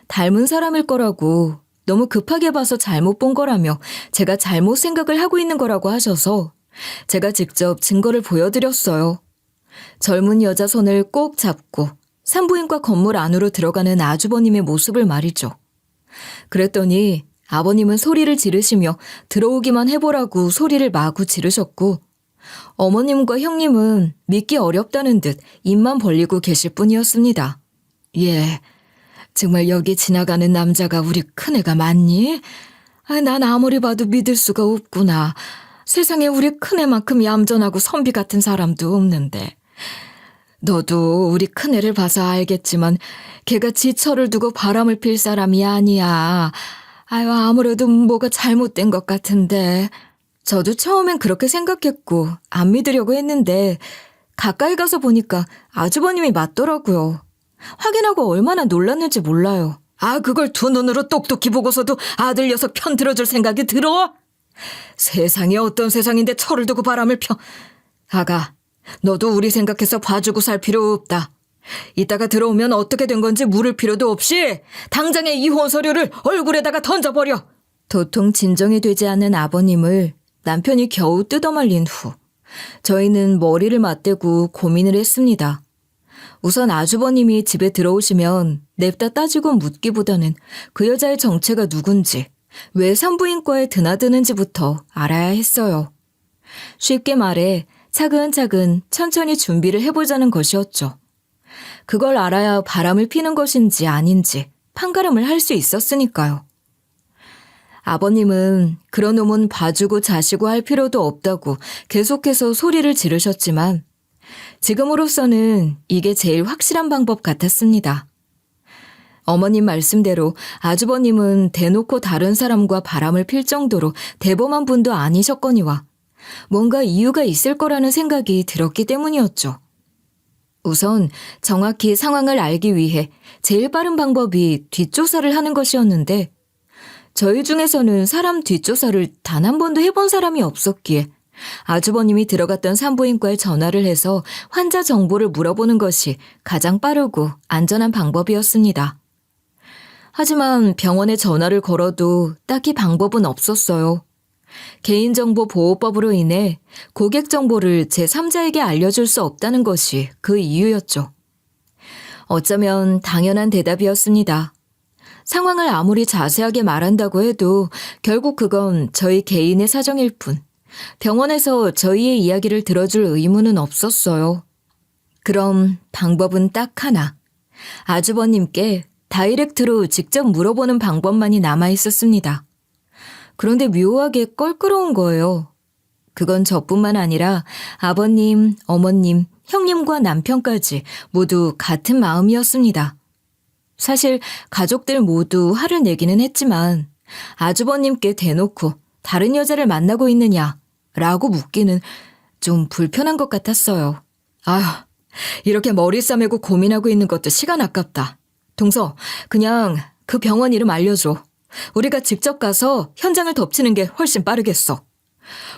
닮은 사람일 거라고, 너무 급하게 봐서 잘못 본 거라며 제가 잘못 생각을 하고 있는 거라고 하셔서 제가 직접 증거를 보여드렸어요. 젊은 여자 손을 꼭 잡고 산부인과 건물 안으로 들어가는 아주버님의 모습을 말이죠. 그랬더니 아버님은 소리를 지르시며 들어오기만 해보라고 소리를 마구 지르셨고 어머님과 형님은 믿기 어렵다는 듯 입만 벌리고 계실 뿐이었습니다. 정말 여기 지나가는 남자가 우리 큰애가 맞니? 난 아무리 봐도 믿을 수가 없구나. 세상에 우리 큰애만큼 얌전하고 선비 같은 사람도 없는데. 너도 우리 큰애를 봐서 알겠지만 걔가 지철을 두고 바람을 필 사람이 아니야. 아무래도 뭐가 잘못된 것 같은데. 저도 처음엔 그렇게 생각했고 안 믿으려고 했는데 가까이 가서 보니까 아주버님이 맞더라고요. 확인하고 얼마나 놀랐는지 몰라요. 그걸 두 눈으로 똑똑히 보고서도 아들 녀석 편 들어줄 생각이 들어? 세상이 어떤 세상인데 철을 두고 바람을 펴. 아가, 너도 우리 생각해서 봐주고 살 필요 없다. 이따가 들어오면 어떻게 된 건지 물을 필요도 없이 당장에 이혼 서류를 얼굴에다가 던져버려. 도통 진정이 되지 않는 아버님을 남편이 겨우 뜯어말린 후 저희는 머리를 맞대고 고민을 했습니다. 우선 아주버님이 집에 들어오시면 냅다 따지고 묻기보다는 그 여자의 정체가 누군지, 왜 산부인과에 드나드는지부터 알아야 했어요. 쉽게 말해 차근차근 천천히 준비를 해보자는 것이었죠. 그걸 알아야 바람을 피는 것인지 아닌지 판가름을 할 수 있었으니까요. 아버님은 그런 놈은 봐주고 자시고 할 필요도 없다고 계속해서 소리를 지르셨지만 지금으로서는 이게 제일 확실한 방법 같았습니다. 어머님 말씀대로 아주버님은 대놓고 다른 사람과 바람을 필 정도로 대범한 분도 아니셨거니와 뭔가 이유가 있을 거라는 생각이 들었기 때문이었죠. 우선 정확히 상황을 알기 위해 제일 빠른 방법이 뒷조사를 하는 것이었는데 저희 중에서는 사람 뒷조사를 단 한 번도 해본 사람이 없었기에 아주버님이 들어갔던 산부인과에 전화를 해서 환자 정보를 물어보는 것이 가장 빠르고 안전한 방법이었습니다. 하지만 병원에 전화를 걸어도 딱히 방법은 없었어요. 개인정보보호법으로 인해 고객 정보를 제3자에게 알려줄 수 없다는 것이 그 이유였죠. 어쩌면 당연한 대답이었습니다. 상황을 아무리 자세하게 말한다고 해도 결국 그건 저희 개인의 사정일 뿐 병원에서 저희의 이야기를 들어줄 의무는 없었어요. 그럼 방법은 딱 하나. 아주버님께 다이렉트로 직접 물어보는 방법만이 남아있었습니다. 그런데 묘하게 껄끄러운 거예요. 그건 저뿐만 아니라 아버님, 어머님, 형님과 남편까지 모두 같은 마음이었습니다. 사실 가족들 모두 화를 내기는 했지만 아주버님께 대놓고 다른 여자를 만나고 있느냐라고 묻기는 좀 불편한 것 같았어요. 이렇게 머리 싸매고 고민하고 있는 것도 시간 아깝다. 동서, 그냥 그 병원 이름 알려줘. 우리가 직접 가서 현장을 덮치는 게 훨씬 빠르겠어.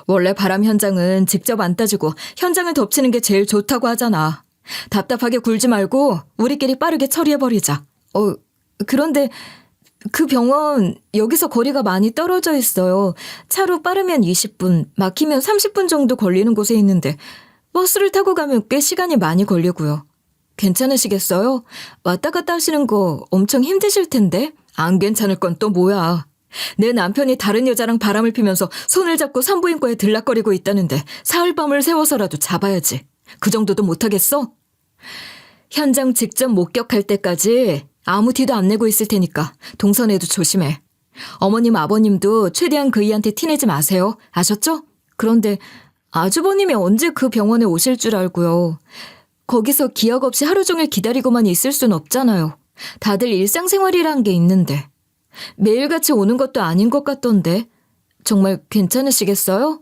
원래 바람 현장은 직접 안 따지고 현장을 덮치는 게 제일 좋다고 하잖아. 답답하게 굴지 말고 우리끼리 빠르게 처리해버리자. 그런데 그 병원 여기서 거리가 많이 떨어져 있어요. 차로 빠르면 20분, 막히면 30분 정도 걸리는 곳에 있는데 버스를 타고 가면 꽤 시간이 많이 걸리고요. 괜찮으시겠어요? 왔다 갔다 하시는 거 엄청 힘드실 텐데. 안 괜찮을 건 또 뭐야. 내 남편이 다른 여자랑 바람을 피면서 손을 잡고 산부인과에 들락거리고 있다는데 사흘밤을 새워서라도 잡아야지. 그 정도도 못하겠어? 현장 직접 목격할 때까지 아무 티도 안 내고 있을 테니까 동선에도 조심해. 어머님, 아버님도 최대한 그이한테 티내지 마세요. 아셨죠? 그런데 아주버님이 언제 그 병원에 오실 줄 알고요. 거기서 기약 없이 하루 종일 기다리고만 있을 순 없잖아요. 다들 일상생활이란 게 있는데. 매일같이 오는 것도 아닌 것 같던데. 정말 괜찮으시겠어요?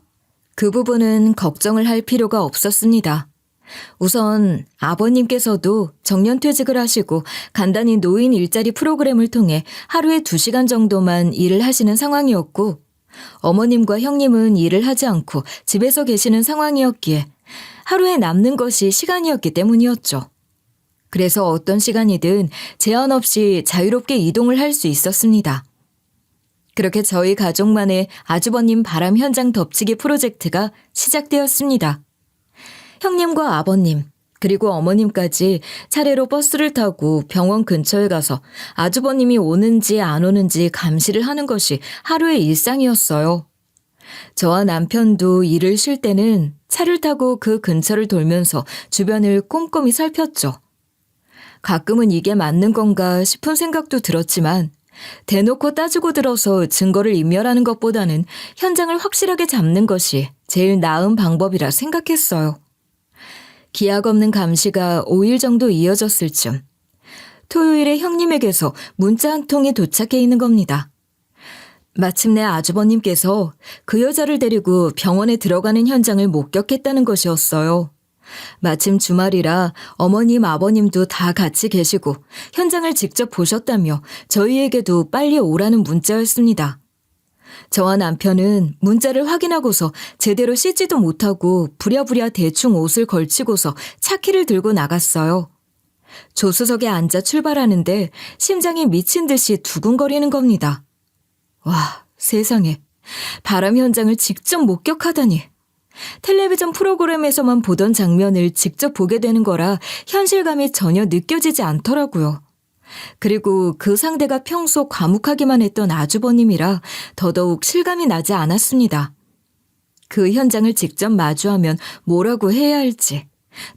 그 부분은 걱정을 할 필요가 없었습니다. 우선 아버님께서도 정년퇴직을 하시고 간단히 노인 일자리 프로그램을 통해 하루에 2시간 정도만 일을 하시는 상황이었고, 어머님과 형님은 일을 하지 않고 집에서 계시는 상황이었기에 하루에 남는 것이 시간이었기 때문이었죠. 그래서 어떤 시간이든 제한 없이 자유롭게 이동을 할 수 있었습니다. 그렇게 저희 가족만의 아주버님 바람 현장 덮치기 프로젝트가 시작되었습니다. 형님과 아버님, 그리고 어머님까지 차례로 버스를 타고 병원 근처에 가서 아주버님이 오는지 안 오는지 감시를 하는 것이 하루의 일상이었어요. 저와 남편도 일을 쉴 때는 차를 타고 그 근처를 돌면서 주변을 꼼꼼히 살폈죠. 가끔은 이게 맞는 건가 싶은 생각도 들었지만 대놓고 따지고 들어서 증거를 인멸하는 것보다는 현장을 확실하게 잡는 것이 제일 나은 방법이라 생각했어요. 기약 없는 감시가 5일 정도 이어졌을 즈음 토요일에 형님에게서 문자 한 통이 도착해 있는 겁니다. 마침내 아주버님께서 그 여자를 데리고 병원에 들어가는 현장을 목격했다는 것이었어요. 마침 주말이라 어머님, 아버님도 다 같이 계시고 현장을 직접 보셨다며 저희에게도 빨리 오라는 문자였습니다. 저와 남편은 문자를 확인하고서 제대로 씻지도 못하고 부랴부랴 대충 옷을 걸치고서 차키를 들고 나갔어요. 조수석에 앉아 출발하는데 심장이 미친 듯이 두근거리는 겁니다. 와, 세상에. 바람 현장을 직접 목격하다니. 텔레비전 프로그램에서만 보던 장면을 직접 보게 되는 거라 현실감이 전혀 느껴지지 않더라고요. 그리고 그 상대가 평소 과묵하기만 했던 아주버님이라 더더욱 실감이 나지 않았습니다. 그 현장을 직접 마주하면 뭐라고 해야 할지,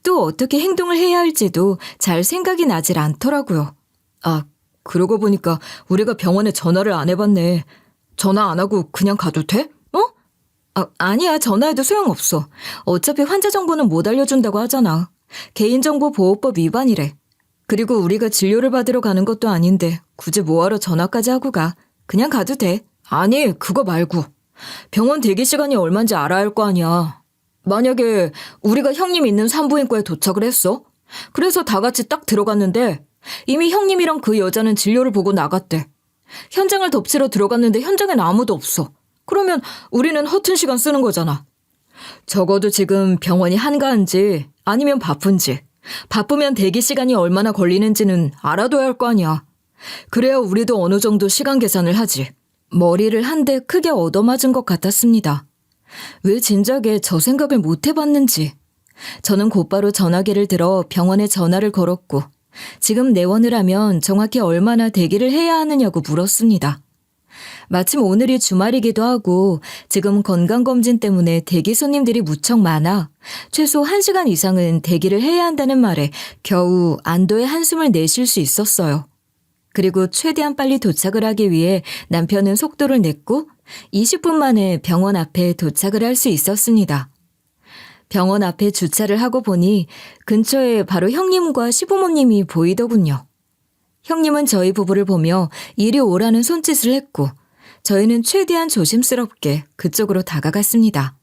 또 어떻게 행동을 해야 할지도 잘 생각이 나질 않더라고요. 아, 그러고 보니까 우리가 병원에 전화를 안 해봤네. 전화 안 하고 그냥 가도 돼? 아니야. 전화해도 소용없어. 어차피 환자 정보는 못 알려준다고 하잖아. 개인정보보호법 위반이래. 그리고 우리가 진료를 받으러 가는 것도 아닌데 굳이 뭐하러 전화까지 하고 가. 그냥 가도 돼. 아니, 그거 말고. 병원 대기 시간이 얼마인지 알아야 할 거 아니야. 만약에 우리가 형님 있는 산부인과에 도착을 했어? 그래서 다 같이 딱 들어갔는데 이미 형님이랑 그 여자는 진료를 보고 나갔대. 현장을 덮치러 들어갔는데 현장엔 아무도 없어. 그러면 우리는 허튼 시간 쓰는 거잖아. 적어도 지금 병원이 한가한지 아니면 바쁜지, 바쁘면 대기 시간이 얼마나 걸리는지는 알아둬야 할 거 아니야. 그래야 우리도 어느 정도 시간 계산을 하지. 머리를 한 대 크게 얻어맞은 것 같았습니다. 왜 진작에 저 생각을 못 해봤는지. 저는 곧바로 전화기를 들어 병원에 전화를 걸었고 지금 내원을 하면 정확히 얼마나 대기를 해야 하느냐고 물었습니다. 마침 오늘이 주말이기도 하고 지금 건강검진 때문에 대기 손님들이 무척 많아 최소 1시간 이상은 대기를 해야 한다는 말에 겨우 안도의 한숨을 내쉴 수 있었어요. 그리고 최대한 빨리 도착을 하기 위해 남편은 속도를 냈고 20분 만에 병원 앞에 도착을 할 수 있었습니다. 병원 앞에 주차를 하고 보니 근처에 바로 형님과 시부모님이 보이더군요. 형님은 저희 부부를 보며 이리 오라는 손짓을 했고 저희는 최대한 조심스럽게 그쪽으로 다가갔습니다.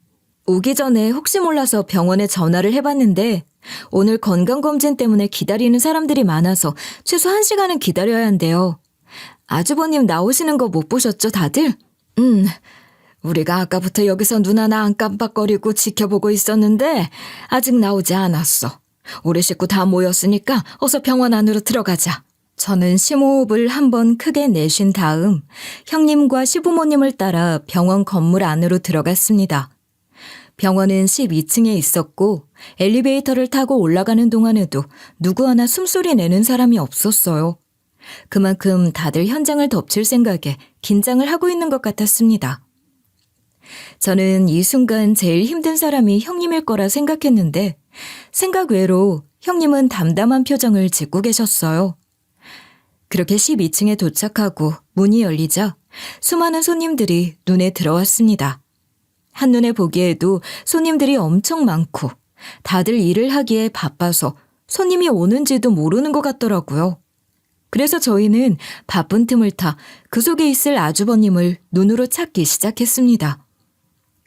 오기 전에 혹시 몰라서 병원에 전화를 해봤는데 오늘 건강검진 때문에 기다리는 사람들이 많아서 최소 1시간은 기다려야 한대요. 아주버님 나오시는 거 못 보셨죠, 다들? 우리가 아까부터 여기서 눈 하나 안 깜빡거리고 지켜보고 있었는데 아직 나오지 않았어. 우리 식구 다 모였으니까 어서 병원 안으로 들어가자. 저는 심호흡을 한번 크게 내쉰 다음 형님과 시부모님을 따라 병원 건물 안으로 들어갔습니다. 병원은 12층에 있었고 엘리베이터를 타고 올라가는 동안에도 누구 하나 숨소리 내는 사람이 없었어요. 그만큼 다들 현장을 덮칠 생각에 긴장을 하고 있는 것 같았습니다. 저는 이 순간 제일 힘든 사람이 형님일 거라 생각했는데 생각 외로 형님은 담담한 표정을 짓고 계셨어요. 그렇게 12층에 도착하고 문이 열리자 수많은 손님들이 눈에 들어왔습니다. 한눈에 보기에도 손님들이 엄청 많고 다들 일을 하기에 바빠서 손님이 오는지도 모르는 것 같더라고요. 그래서 저희는 바쁜 틈을 타 그 속에 있을 아주버님을 눈으로 찾기 시작했습니다.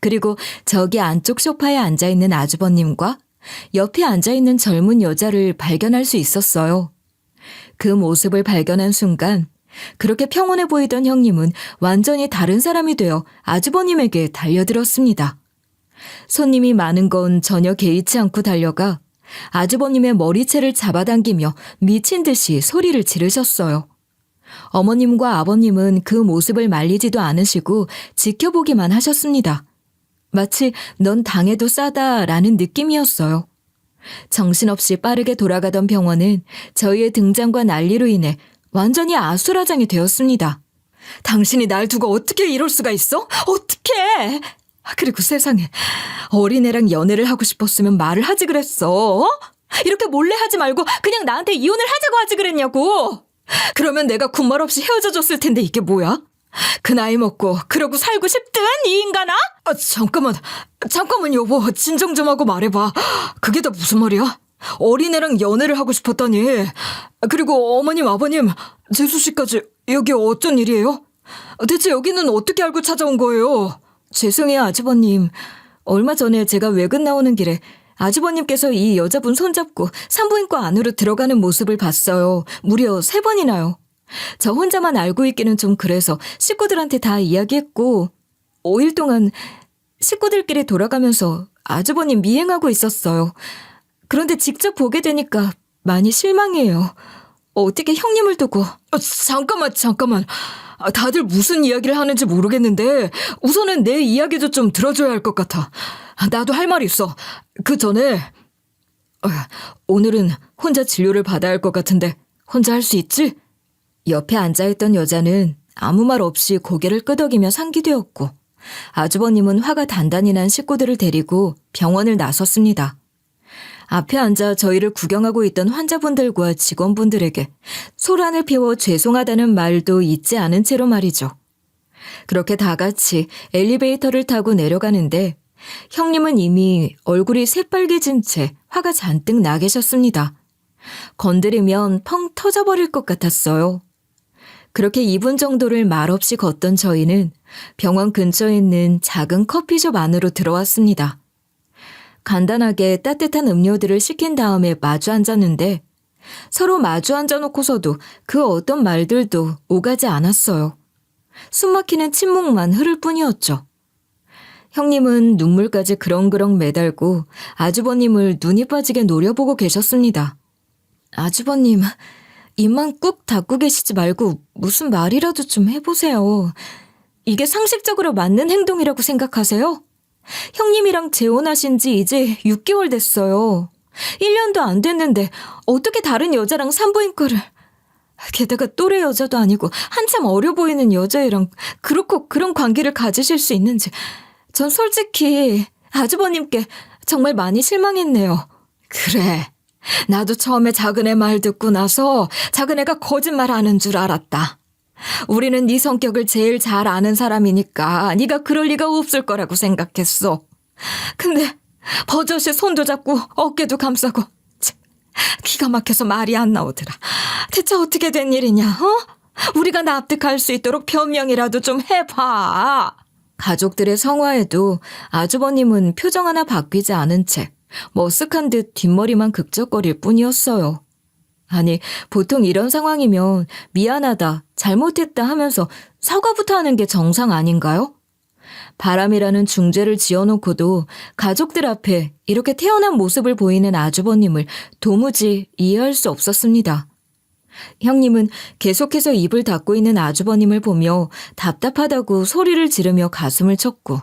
그리고 저기 안쪽 소파에 앉아있는 아주버님과 옆에 앉아있는 젊은 여자를 발견할 수 있었어요. 그 모습을 발견한 순간 그렇게 평온해 보이던 형님은 완전히 다른 사람이 되어 아주버님에게 달려들었습니다. 손님이 많은 건 전혀 개의치 않고 달려가 아주버님의 머리채를 잡아당기며 미친 듯이 소리를 지르셨어요. 어머님과 아버님은 그 모습을 말리지도 않으시고 지켜보기만 하셨습니다. 마치 넌 당해도 싸다라는 느낌이었어요. 정신없이 빠르게 돌아가던 병원은 저희의 등장과 난리로 인해 완전히 아수라장이 되었습니다. 당신이 날 두고 어떻게 이럴 수가 있어? 어떻게? 그리고 세상에 어린애랑 연애를 하고 싶었으면 말을 하지 그랬어. 이렇게 몰래 하지 말고 그냥 나한테 이혼을 하자고 하지 그랬냐고. 그러면 내가 군말 없이 헤어져 줬을 텐데 이게 뭐야? 그 나이 먹고 그러고 살고 싶든 이 인간아? 잠깐만 여보, 진정 좀 하고 말해봐. 그게 다 무슨 말이야? 어린애랑 연애를 하고 싶었다니. 그리고 어머님 아버님 재수 씨까지 여기 어쩐 일이에요? 대체 여기는 어떻게 알고 찾아온 거예요? 죄송해요 아주버님. 얼마 전에 제가 외근 나오는 길에 아주버님께서 이 여자분 손잡고 산부인과 안으로 들어가는 모습을 봤어요. 무려 3번이나요. 저 혼자만 알고 있기는 좀 그래서 식구들한테 다 이야기했고 5일 동안 식구들끼리 돌아가면서 아주버님 미행하고 있었어요. 그런데 직접 보게 되니까 많이 실망이에요. 어떻게 형님을 두고... 잠깐만. 다들 무슨 이야기를 하는지 모르겠는데 우선은 내 이야기도 좀 들어줘야 할 것 같아. 나도 할 말이 있어. 그 전에... 오늘은 혼자 진료를 받아야 할 것 같은데 혼자 할 수 있지? 옆에 앉아있던 여자는 아무 말 없이 고개를 끄덕이며 상기되었고 아주버님은 화가 단단히 난 식구들을 데리고 병원을 나섰습니다. 앞에 앉아 저희를 구경하고 있던 환자분들과 직원분들에게 소란을 피워 죄송하다는 말도 잊지 않은 채로 말이죠. 그렇게 다 같이 엘리베이터를 타고 내려가는데 형님은 이미 얼굴이 새빨개진 채 화가 잔뜩 나 계셨습니다. 건드리면 펑 터져버릴 것 같았어요. 그렇게 2분 정도를 말없이 걷던 저희는 병원 근처에 있는 작은 커피숍 안으로 들어왔습니다. 간단하게 따뜻한 음료들을 시킨 다음에 마주 앉았는데 서로 마주 앉아놓고서도 그 어떤 말들도 오가지 않았어요. 숨막히는 침묵만 흐를 뿐이었죠. 형님은 눈물까지 그렁그렁 매달고 아주버님을 눈이 빠지게 노려보고 계셨습니다. 아주버님, 입만 꾹 닫고 계시지 말고 무슨 말이라도 좀 해보세요. 이게 상식적으로 맞는 행동이라고 생각하세요? 형님이랑 재혼하신 지 이제 6개월 됐어요. 1년도 안 됐는데 어떻게 다른 여자랑 산부인과를... 게다가 또래 여자도 아니고 한참 어려 보이는 여자애랑 그렇고 그런 관계를 가지실 수 있는지 전 솔직히 아주버님께 정말 많이 실망했네요. 그래, 나도 처음에 작은애 말 듣고 나서 작은애가 거짓말하는 줄 알았다. 우리는 네 성격을 제일 잘 아는 사람이니까 네가 그럴 리가 없을 거라고 생각했어. 근데 버젓이 손도 잡고 어깨도 감싸고 기가 막혀서 말이 안 나오더라. 대체 어떻게 된 일이냐? 우리가 납득할 수 있도록 변명이라도 좀 해봐. 가족들의 성화에도 아주버님은 표정 하나 바뀌지 않은 채 머쓱한 듯 뒷머리만 극적거릴 뿐이었어요. 아니, 보통 이런 상황이면 미안하다, 잘못했다 하면서 사과부터 하는 게 정상 아닌가요? 바람이라는 중죄를 지어놓고도 가족들 앞에 이렇게 태어난 모습을 보이는 아주버님을 도무지 이해할 수 없었습니다. 형님은 계속해서 입을 닫고 있는 아주버님을 보며 답답하다고 소리를 지르며 가슴을 쳤고,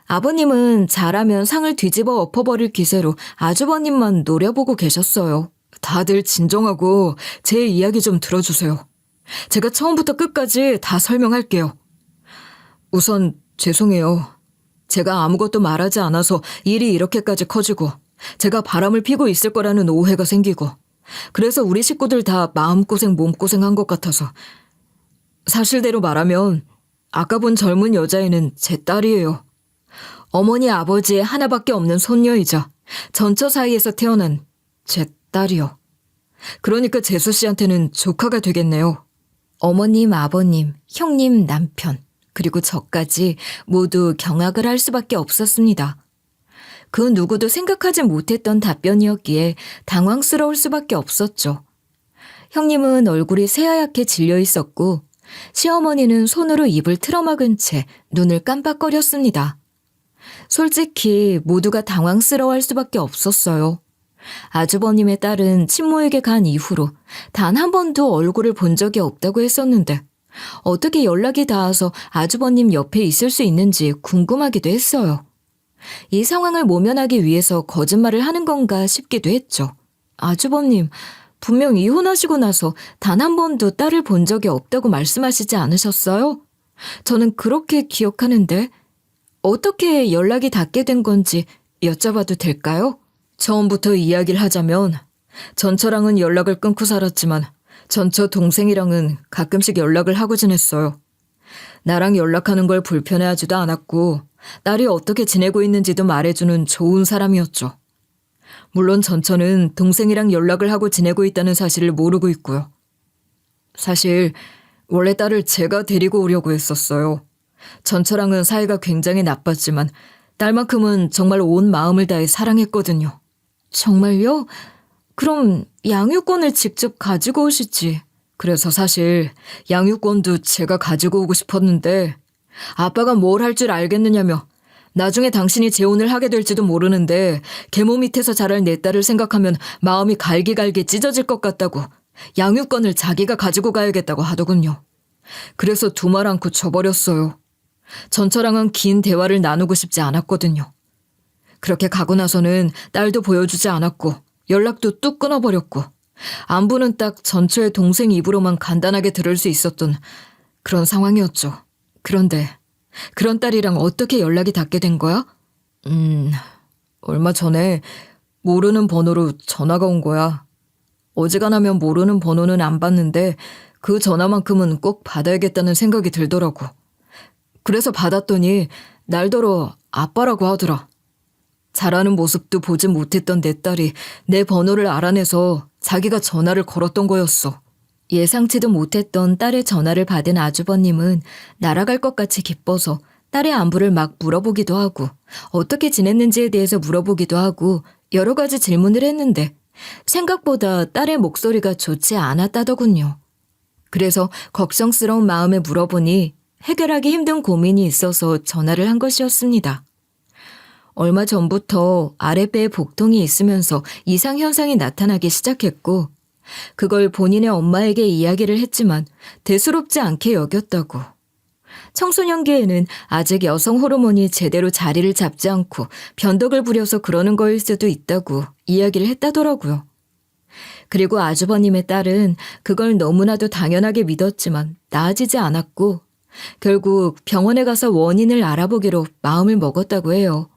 아버님은 잘하면 상을 뒤집어 엎어버릴 기세로 아주버님만 노려보고 계셨어요. 다들 진정하고 제 이야기 좀 들어주세요. 제가 처음부터 끝까지 다 설명할게요. 우선 죄송해요. 제가 아무것도 말하지 않아서 일이 이렇게까지 커지고 제가 바람을 피고 있을 거라는 오해가 생기고 그래서 우리 식구들 다 마음고생 몸고생한 것 같아서. 사실대로 말하면 아까 본 젊은 여자애는 제 딸이에요. 어머니 아버지의 하나밖에 없는 손녀이자 전처 사이에서 태어난 제 딸이요. 그러니까 재수 씨한테는 조카가 되겠네요. 어머님, 아버님, 형님, 남편, 그리고 저까지 모두 경악을 할 수밖에 없었습니다. 그 누구도 생각하지 못했던 답변이었기에 당황스러울 수밖에 없었죠. 형님은 얼굴이 새하얗게 질려 있었고 시어머니는 손으로 입을 틀어막은 채 눈을 깜빡거렸습니다. 솔직히 모두가 당황스러워할 수밖에 없었어요. 아주버님의 딸은 친모에게 간 이후로 단 한 번도 얼굴을 본 적이 없다고 했었는데 어떻게 연락이 닿아서 아주버님 옆에 있을 수 있는지 궁금하기도 했어요. 이 상황을 모면하기 위해서 거짓말을 하는 건가 싶기도 했죠. 아주버님, 분명 이혼하시고 나서 단 한 번도 딸을 본 적이 없다고 말씀하시지 않으셨어요? 저는 그렇게 기억하는데 어떻게 연락이 닿게 된 건지 여쭤봐도 될까요? 처음부터 이야기를 하자면 전처랑은 연락을 끊고 살았지만 전처 동생이랑은 가끔씩 연락을 하고 지냈어요. 나랑 연락하는 걸 불편해하지도 않았고 딸이 어떻게 지내고 있는지도 말해주는 좋은 사람이었죠. 물론 전처는 동생이랑 연락을 하고 지내고 있다는 사실을 모르고 있고요. 사실 원래 딸을 제가 데리고 오려고 했었어요. 전처랑은 사이가 굉장히 나빴지만 딸만큼은 정말 온 마음을 다해 사랑했거든요. 정말요? 그럼 양육권을 직접 가지고 오시지. 그래서 사실 양육권도 제가 가지고 오고 싶었는데 아빠가 뭘 할 줄 알겠느냐며 나중에 당신이 재혼을 하게 될지도 모르는데 계모 밑에서 자랄 내 딸을 생각하면 마음이 갈기갈기 찢어질 것 같다고 양육권을 자기가 가지고 가야겠다고 하더군요. 그래서 두말 않고 줘버렸어요. 전처랑은 긴 대화를 나누고 싶지 않았거든요. 그렇게 가고 나서는 딸도 보여주지 않았고 연락도 뚝 끊어버렸고 안부는 딱 전처의 동생 입으로만 간단하게 들을 수 있었던 그런 상황이었죠. 그런데 그런 딸이랑 어떻게 연락이 닿게 된 거야? 얼마 전에 모르는 번호로 전화가 온 거야. 어지간하면 모르는 번호는 안 받는데 그 전화만큼은 꼭 받아야겠다는 생각이 들더라고. 그래서 받았더니 날더러 아빠라고 하더라. 잘하는 모습도 보지 못했던 내 딸이 내 번호를 알아내서 자기가 전화를 걸었던 거였어. 예상치도 못했던 딸의 전화를 받은 아주버님은 날아갈 것 같이 기뻐서 딸의 안부를 막 물어보기도 하고 어떻게 지냈는지에 대해서 물어보기도 하고 여러 가지 질문을 했는데 생각보다 딸의 목소리가 좋지 않았다더군요. 그래서 걱정스러운 마음에 물어보니 해결하기 힘든 고민이 있어서 전화를 한 것이었습니다. 얼마 전부터 아랫배에 복통이 있으면서 이상 현상이 나타나기 시작했고 그걸 본인의 엄마에게 이야기를 했지만 대수롭지 않게 여겼다고. 청소년기에는 아직 여성 호르몬이 제대로 자리를 잡지 않고 변덕을 부려서 그러는 거일 수도 있다고 이야기를 했다더라고요. 그리고 아주버님의 딸은 그걸 너무나도 당연하게 믿었지만 나아지지 않았고 결국 병원에 가서 원인을 알아보기로 마음을 먹었다고 해요.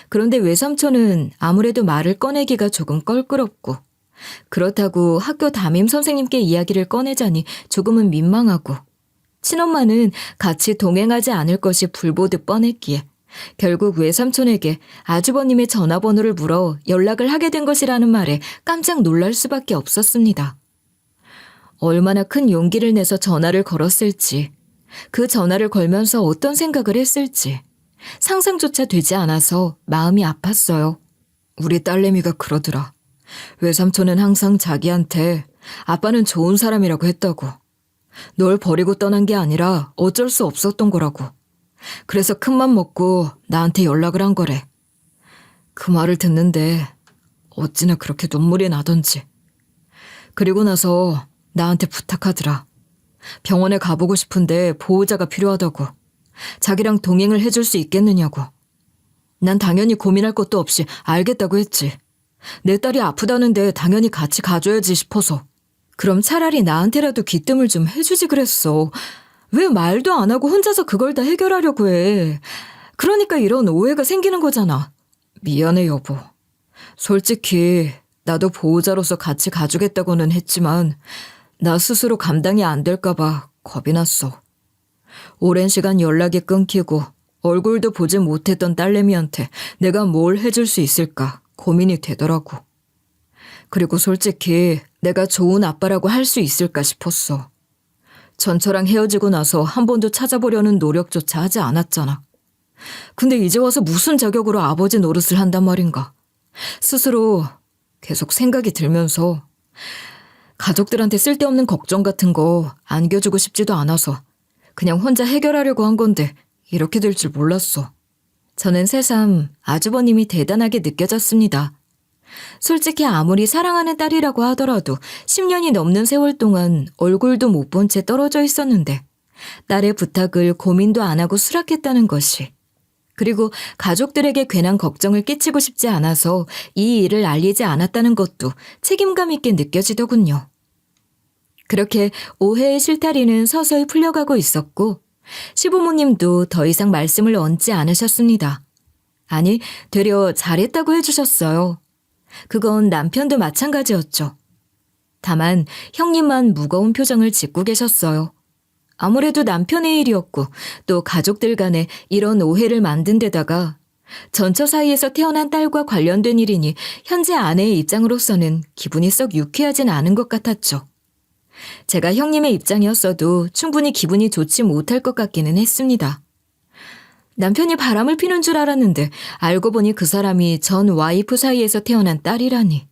그런데 외삼촌은 아무래도 말을 꺼내기가 조금 껄끄럽고 그렇다고 학교 담임 선생님께 이야기를 꺼내자니 조금은 민망하고 친엄마는 같이 동행하지 않을 것이 불보듯 뻔했기에 결국 외삼촌에게 아주버님의 전화번호를 물어 연락을 하게 된 것이라는 말에 깜짝 놀랄 수밖에 없었습니다. 얼마나 큰 용기를 내서 전화를 걸었을지, 그 전화를 걸면서 어떤 생각을 했을지 상상조차 되지 않아서 마음이 아팠어요. 우리 딸내미가 그러더라. 외삼촌은 항상 자기한테 아빠는 좋은 사람이라고 했다고. 널 버리고 떠난 게 아니라 어쩔 수 없었던 거라고. 그래서 큰맘 먹고 나한테 연락을 한 거래. 그 말을 듣는데 어찌나 그렇게 눈물이 나던지. 그리고 나서 나한테 부탁하더라. 병원에 가보고 싶은데 보호자가 필요하다고. 자기랑 동행을 해줄 수 있겠느냐고. 난 당연히 고민할 것도 없이 알겠다고 했지. 내 딸이 아프다는데 당연히 같이 가줘야지 싶어서. 그럼 차라리 나한테라도 귀뜸을 좀 해주지 그랬어. 왜 말도 안 하고 혼자서 그걸 다 해결하려고 해. 그러니까 이런 오해가 생기는 거잖아. 미안해 여보. 솔직히 나도 보호자로서 같이 가주겠다고는 했지만 나 스스로 감당이 안 될까 봐 겁이 났어. 오랜 시간 연락이 끊기고 얼굴도 보지 못했던 딸내미한테 내가 뭘 해줄 수 있을까 고민이 되더라고. 그리고 솔직히 내가 좋은 아빠라고 할 수 있을까 싶었어. 전처랑 헤어지고 나서 한 번도 찾아보려는 노력조차 하지 않았잖아. 근데 이제 와서 무슨 자격으로 아버지 노릇을 한단 말인가. 스스로 계속 생각이 들면서 가족들한테 쓸데없는 걱정 같은 거 안겨주고 싶지도 않아서 그냥 혼자 해결하려고 한 건데 이렇게 될 줄 몰랐어. 저는 새삼 아주버님이 대단하게 느껴졌습니다. 솔직히 아무리 사랑하는 딸이라고 하더라도 10년이 넘는 세월 동안 얼굴도 못 본 채 떨어져 있었는데 딸의 부탁을 고민도 안 하고 수락했다는 것이, 그리고 가족들에게 괜한 걱정을 끼치고 싶지 않아서 이 일을 알리지 않았다는 것도 책임감 있게 느껴지더군요. 그렇게 오해의 실타리는 서서히 풀려가고 있었고 시부모님도 더 이상 말씀을 얹지 않으셨습니다. 아니, 되려 잘했다고 해주셨어요. 그건 남편도 마찬가지였죠. 다만 형님만 무거운 표정을 짓고 계셨어요. 아무래도 남편의 일이었고 또 가족들 간에 이런 오해를 만든 데다가 전처 사이에서 태어난 딸과 관련된 일이니 현재 아내의 입장으로서는 기분이 썩 유쾌하진 않은 것 같았죠. 제가 형님의 입장이었어도 충분히 기분이 좋지 못할 것 같기는 했습니다. 남편이 바람을 피는 줄 알았는데 알고 보니 그 사람이 전 와이프 사이에서 태어난 딸이라니.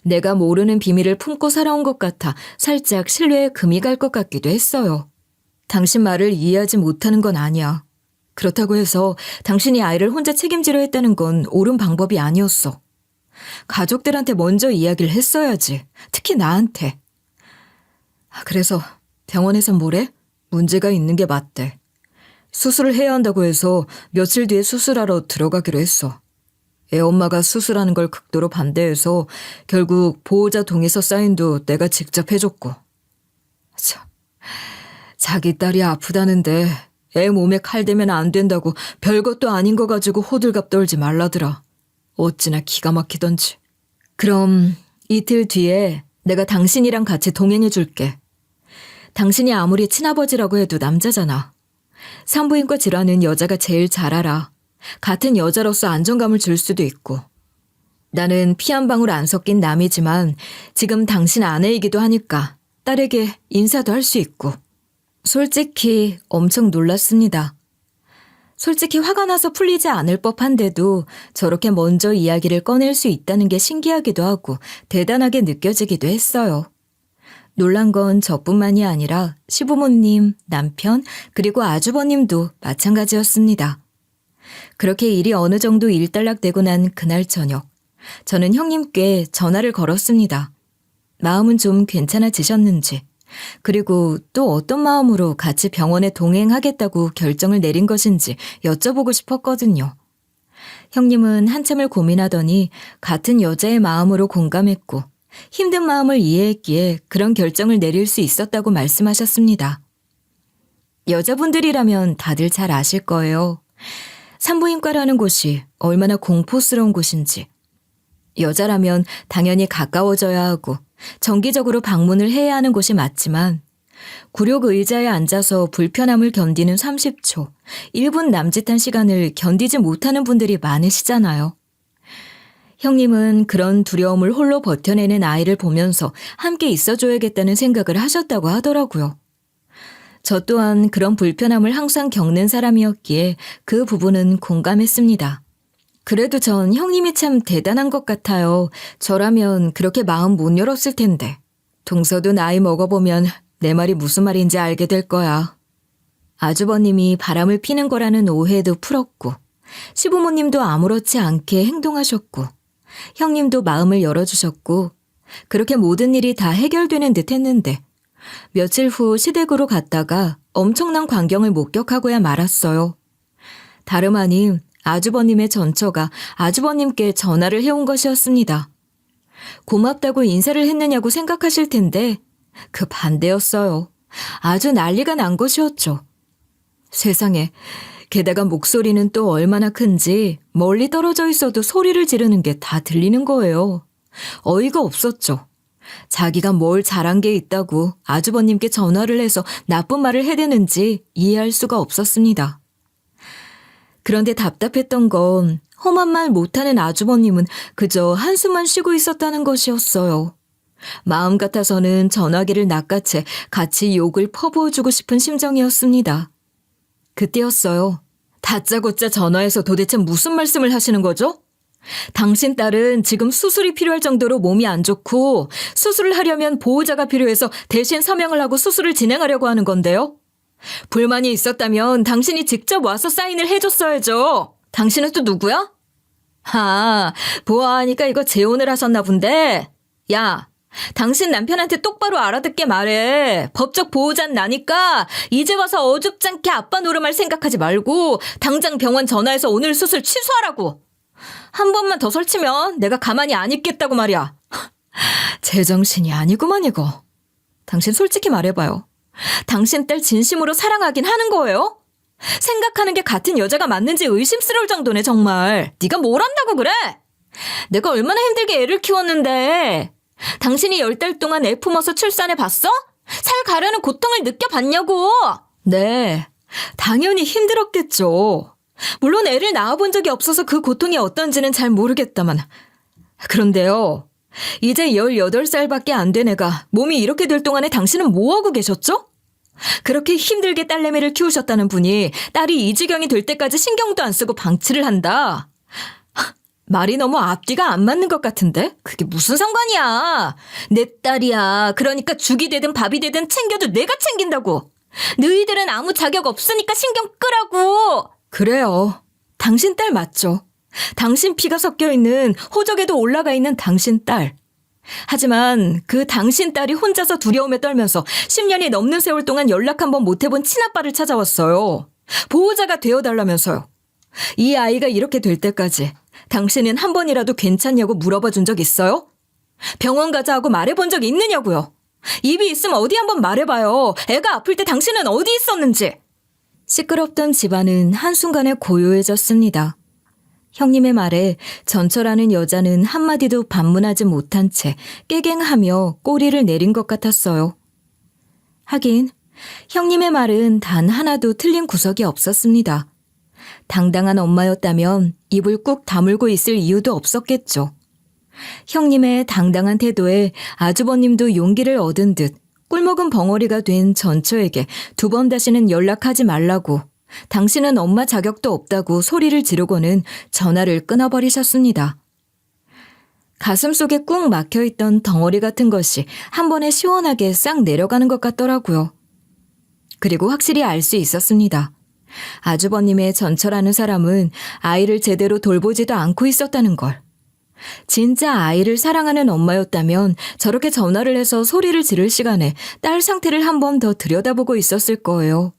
내가 모르는 비밀을 품고 살아온 것 같아 살짝 신뢰에 금이 갈 것 같기도 했어요. 당신 말을 이해하지 못하는 건 아니야. 그렇다고 해서 당신이 아이를 혼자 책임지려 했다는 건 옳은 방법이 아니었어. 가족들한테 먼저 이야기를 했어야지. 특히 나한테. 그래서 병원에선 뭐래? 문제가 있는 게 맞대. 수술을 해야 한다고 해서 며칠 뒤에 수술하러 들어가기로 했어. 애엄마가 수술하는 걸 극도로 반대해서 결국 보호자 동의서 사인도 내가 직접 해줬고. 참, 자기 딸이 아프다는데 애 몸에 칼 대면 안 된다고 별것도 아닌 거 가지고 호들갑 떨지 말라더라. 어찌나 기가 막히던지. 그럼 이틀 뒤에 내가 당신이랑 같이 동행해 줄게. 당신이 아무리 친아버지라고 해도 남자잖아. 산부인과 질환은 여자가 제일 잘 알아. 같은 여자로서 안정감을 줄 수도 있고. 나는 피 한 방울 안 섞인 남이지만 지금 당신 아내이기도 하니까 딸에게 인사도 할 수 있고. 솔직히 엄청 놀랐습니다. 솔직히 화가 나서 풀리지 않을 법한데도 저렇게 먼저 이야기를 꺼낼 수 있다는 게 신기하기도 하고 대단하게 느껴지기도 했어요. 놀란 건 저뿐만이 아니라 시부모님, 남편, 그리고 아주버님도 마찬가지였습니다. 그렇게 일이 어느 정도 일단락되고 난 그날 저녁, 저는 형님께 전화를 걸었습니다. 마음은 좀 괜찮아지셨는지, 그리고 또 어떤 마음으로 같이 병원에 동행하겠다고 결정을 내린 것인지 여쭤보고 싶었거든요. 형님은 한참을 고민하더니 같은 여자의 마음으로 공감했고 힘든 마음을 이해했기에 그런 결정을 내릴 수 있었다고 말씀하셨습니다. 여자분들이라면 다들 잘 아실 거예요. 산부인과라는 곳이 얼마나 공포스러운 곳인지. 여자라면 당연히 가까워져야 하고 정기적으로 방문을 해야 하는 곳이 맞지만 구력 의자에 앉아서 불편함을 견디는 30초, 1분 남짓한 시간을 견디지 못하는 분들이 많으시잖아요. 형님은 그런 두려움을 홀로 버텨내는 아이를 보면서 함께 있어줘야겠다는 생각을 하셨다고 하더라고요. 저 또한 그런 불편함을 항상 겪는 사람이었기에 그 부분은 공감했습니다. 그래도 전 형님이 참 대단한 것 같아요. 저라면 그렇게 마음 못 열었을 텐데. 동서도 나이 먹어보면 내 말이 무슨 말인지 알게 될 거야. 아주버님이 바람을 피는 거라는 오해도 풀었고, 시부모님도 아무렇지 않게 행동하셨고, 형님도 마음을 열어주셨고, 그렇게 모든 일이 다 해결되는 듯 했는데, 며칠 후 시댁으로 갔다가 엄청난 광경을 목격하고야 말았어요. 다름 아닌 아주버님의 전처가 아주버님께 전화를 해온 것이었습니다. 고맙다고 인사를 했느냐고 생각하실 텐데 그 반대였어요. 아주 난리가 난 것이었죠. 세상에, 게다가 목소리는 또 얼마나 큰지 멀리 떨어져 있어도 소리를 지르는 게 다 들리는 거예요. 어이가 없었죠. 자기가 뭘 잘한 게 있다고 아주버님께 전화를 해서 나쁜 말을 해대는지 이해할 수가 없었습니다. 그런데 답답했던 건 험한 말 못하는 아주버님은 그저 한숨만 쉬고 있었다는 것이었어요. 마음 같아서는 전화기를 낚아채 같이 욕을 퍼부어주고 싶은 심정이었습니다. 그때였어요. 다짜고짜 전화해서 도대체 무슨 말씀을 하시는 거죠? 당신 딸은 지금 수술이 필요할 정도로 몸이 안 좋고 수술을 하려면 보호자가 필요해서 대신 서명을 하고 수술을 진행하려고 하는 건데요. 불만이 있었다면 당신이 직접 와서 사인을 해줬어야죠. 당신은 또 누구야? 보아하니까 이거 재혼을 하셨나 본데. 야, 당신 남편한테 똑바로 알아듣게 말해. 법적 보호자는 나니까 이제 와서 어줍잖게 아빠 노름할 생각하지 말고 당장 병원 전화해서 오늘 수술 취소하라고. 한 번만 더 설치면 내가 가만히 안 있겠다고 말이야. 제정신이 아니구만 이거. 당신 솔직히 말해봐요. 당신 딸 진심으로 사랑하긴 하는 거예요? 생각하는 게 같은 여자가 맞는지 의심스러울 정도네 정말. 네가 뭘 안다고 그래? 내가 얼마나 힘들게 애를 키웠는데. 당신이 10달 동안 애 품어서 출산해 봤어? 살 가려는 고통을 느껴봤냐고. 네, 당연히 힘들었겠죠. 물론 애를 낳아본 적이 없어서 그 고통이 어떤지는 잘 모르겠다만. 그런데요, 이제 18살밖에 안 된 애가 몸이 이렇게 될 동안에 당신은 뭐하고 계셨죠? 그렇게 힘들게 딸내미를 키우셨다는 분이 딸이 이 지경이 될 때까지 신경도 안 쓰고 방치를 한다? 말이 너무 앞뒤가 안 맞는 것 같은데? 그게 무슨 상관이야. 내 딸이야. 그러니까 죽이 되든 밥이 되든 챙겨도 내가 챙긴다고. 너희들은 아무 자격 없으니까 신경 끄라고. 그래요. 당신 딸 맞죠. 당신 피가 섞여 있는 호적에도 올라가 있는 당신 딸. 하지만 그 당신 딸이 혼자서 두려움에 떨면서 10년이 넘는 세월 동안 연락 한번 못 해본 친아빠를 찾아왔어요. 보호자가 되어달라면서요. 이 아이가 이렇게 될 때까지 당신은 한 번이라도 괜찮냐고 물어봐 준 적 있어요? 병원 가자 하고 말해본 적 있느냐고요? 입이 있으면 어디 한번 말해봐요. 애가 아플 때 당신은 어디 있었는지. 시끄럽던 집안은 한순간에 고요해졌습니다. 형님의 말에 전철하는 여자는 한마디도 반문하지 못한 채 깨갱하며 꼬리를 내린 것 같았어요. 하긴 형님의 말은 단 하나도 틀린 구석이 없었습니다. 당당한 엄마였다면 입을 꾹 다물고 있을 이유도 없었겠죠. 형님의 당당한 태도에 아주버님도 용기를 얻은 듯 꿀먹은 벙어리가 된 전처에게 2번 다시는 연락하지 말라고, 당신은 엄마 자격도 없다고 소리를 지르고는 전화를 끊어버리셨습니다. 가슴속에 꾹 막혀있던 덩어리 같은 것이 한 번에 시원하게 싹 내려가는 것 같더라고요. 그리고 확실히 알 수 있었습니다. 아주버님의 전처라는 사람은 아이를 제대로 돌보지도 않고 있었다는 걸. 진짜 아이를 사랑하는 엄마였다면 저렇게 전화를 해서 소리를 지를 시간에 딸 상태를 한 번 더 들여다보고 있었을 거예요.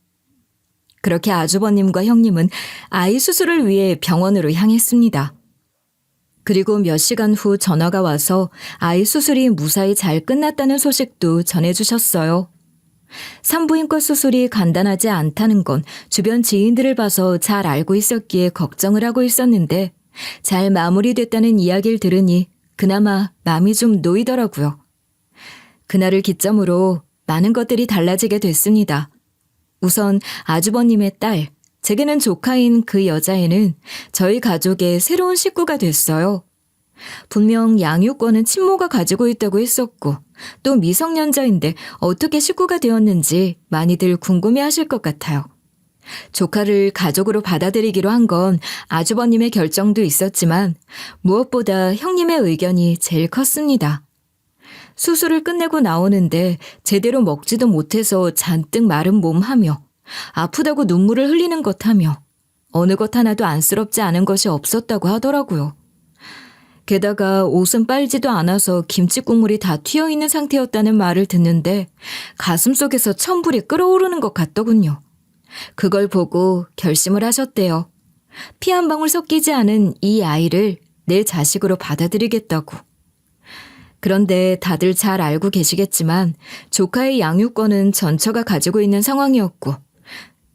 그렇게 아주버님과 형님은 아이 수술을 위해 병원으로 향했습니다. 그리고 몇 시간 후 전화가 와서 아이 수술이 무사히 잘 끝났다는 소식도 전해주셨어요. 산부인과 수술이 간단하지 않다는 건 주변 지인들을 봐서 잘 알고 있었기에 걱정을 하고 있었는데 잘 마무리됐다는 이야기를 들으니 그나마 마음이 좀 놓이더라고요. 그날을 기점으로 많은 것들이 달라지게 됐습니다. 우선 아주버님의 딸, 제게는 조카인 그 여자애는 저희 가족의 새로운 식구가 됐어요. 분명 양육권은 친모가 가지고 있다고 했었고 또 미성년자인데 어떻게 식구가 되었는지 많이들 궁금해하실 것 같아요. 조카를 가족으로 받아들이기로 한 건 아주버님의 결정도 있었지만 무엇보다 형님의 의견이 제일 컸습니다. 수술을 끝내고 나오는데 제대로 먹지도 못해서 잔뜩 마른 몸하며 아프다고 눈물을 흘리는 것하며 어느 것 하나도 안쓰럽지 않은 것이 없었다고 하더라고요. 게다가 옷은 빨지도 않아서 김치 국물이 다 튀어있는 상태였다는 말을 듣는데 가슴속에서 천불이 끓어오르는 것 같더군요. 그걸 보고 결심을 하셨대요. 피 한 방울 섞이지 않은 이 아이를 내 자식으로 받아들이겠다고. 그런데 다들 잘 알고 계시겠지만 조카의 양육권은 전처가 가지고 있는 상황이었고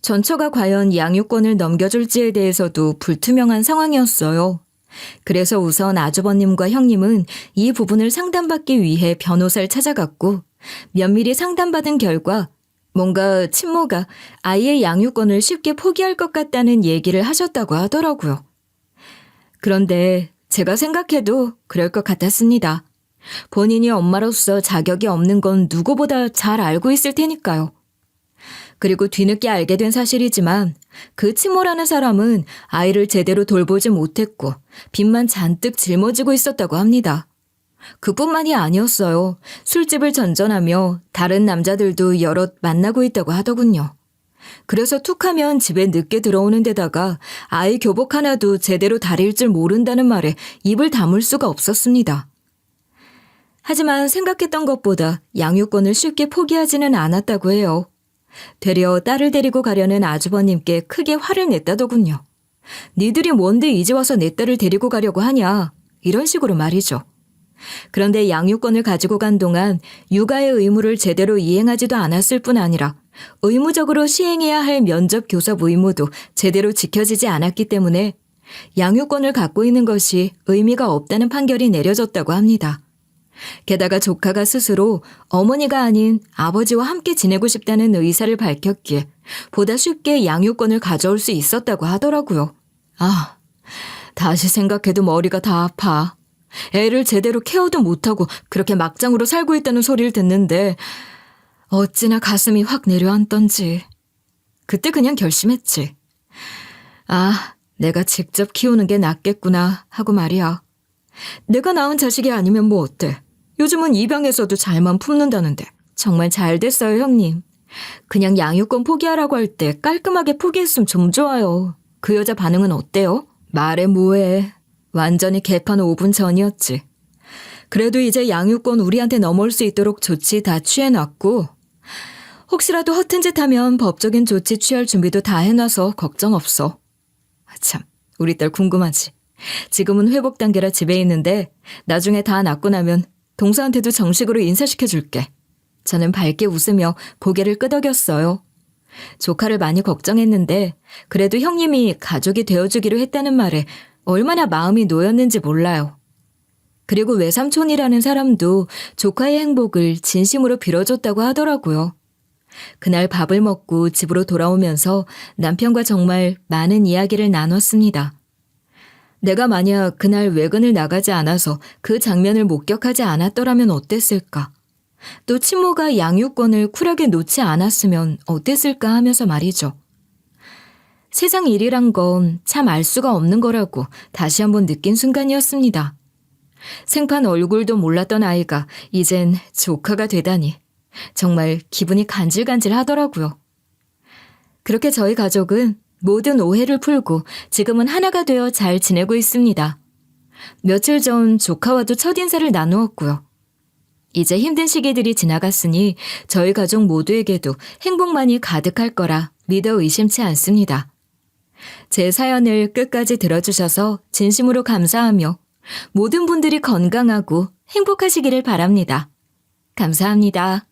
전처가 과연 양육권을 넘겨줄지에 대해서도 불투명한 상황이었어요. 그래서 우선 아주버님과 형님은 이 부분을 상담받기 위해 변호사를 찾아갔고 면밀히 상담받은 결과 뭔가 친모가 아이의 양육권을 쉽게 포기할 것 같다는 얘기를 하셨다고 하더라고요. 그런데 제가 생각해도 그럴 것 같았습니다. 본인이 엄마로서 자격이 없는 건 누구보다 잘 알고 있을 테니까요. 그리고 뒤늦게 알게 된 사실이지만 그 친모라는 사람은 아이를 제대로 돌보지 못했고 빚만 잔뜩 짊어지고 있었다고 합니다. 그뿐만이 아니었어요. 술집을 전전하며 다른 남자들도 여럿 만나고 있다고 하더군요. 그래서 툭하면 집에 늦게 들어오는 데다가 아이 교복 하나도 제대로 다릴 줄 모른다는 말에 입을 다물 수가 없었습니다. 하지만 생각했던 것보다 양육권을 쉽게 포기하지는 않았다고 해요. 되려 딸을 데리고 가려는 아주버님께 크게 화를 냈다더군요. 니들이 뭔데 이제 와서 내 딸을 데리고 가려고 하냐, 이런 식으로 말이죠. 그런데 양육권을 가지고 간 동안 육아의 의무를 제대로 이행하지도 않았을 뿐 아니라 의무적으로 시행해야 할 면접 교섭 의무도 제대로 지켜지지 않았기 때문에 양육권을 갖고 있는 것이 의미가 없다는 판결이 내려졌다고 합니다. 게다가 조카가 스스로 어머니가 아닌 아버지와 함께 지내고 싶다는 의사를 밝혔기에 보다 쉽게 양육권을 가져올 수 있었다고 하더라고요. 다시 생각해도 머리가 다 아파. 애를 제대로 케어도 못하고 그렇게 막장으로 살고 있다는 소리를 듣는데 어찌나 가슴이 확 내려앉던지. 그때 그냥 결심했지. 내가 직접 키우는 게 낫겠구나 하고 말이야. 내가 낳은 자식이 아니면 뭐 어때? 요즘은 입양해서도 잘만 품는다는데. 정말 잘 됐어요, 형님. 그냥 양육권 포기하라고 할 때 깔끔하게 포기했으면 좀 좋아요. 그 여자 반응은 어때요? 말해 뭐해. 완전히 개판 5분 전이었지. 그래도 이제 양육권 우리한테 넘어올 수 있도록 조치 다 취해놨고 혹시라도 허튼 짓 하면 법적인 조치 취할 준비도 다 해놔서 걱정 없어. 참, 우리 딸 궁금하지. 지금은 회복 단계라 집에 있는데 나중에 다 낫고 나면 동서한테도 정식으로 인사시켜줄게. 저는 밝게 웃으며 고개를 끄덕였어요. 조카를 많이 걱정했는데 그래도 형님이 가족이 되어주기로 했다는 말에 얼마나 마음이 놓였는지 몰라요. 그리고 외삼촌이라는 사람도 조카의 행복을 진심으로 빌어줬다고 하더라고요. 그날 밥을 먹고 집으로 돌아오면서 남편과 정말 많은 이야기를 나눴습니다. 내가 만약 그날 외근을 나가지 않아서 그 장면을 목격하지 않았더라면 어땠을까? 또 친모가 양육권을 쿨하게 놓지 않았으면 어땠을까 하면서 말이죠. 세상 일이란 건 참 알 수가 없는 거라고 다시 한번 느낀 순간이었습니다. 생판 얼굴도 몰랐던 아이가 이젠 조카가 되다니 정말 기분이 간질간질 하더라고요. 그렇게 저희 가족은 모든 오해를 풀고 지금은 하나가 되어 잘 지내고 있습니다. 며칠 전 조카와도 첫인사를 나누었고요. 이제 힘든 시기들이 지나갔으니 저희 가족 모두에게도 행복만이 가득할 거라 믿어 의심치 않습니다. 제 사연을 끝까지 들어주셔서 진심으로 감사하며 모든 분들이 건강하고 행복하시기를 바랍니다. 감사합니다.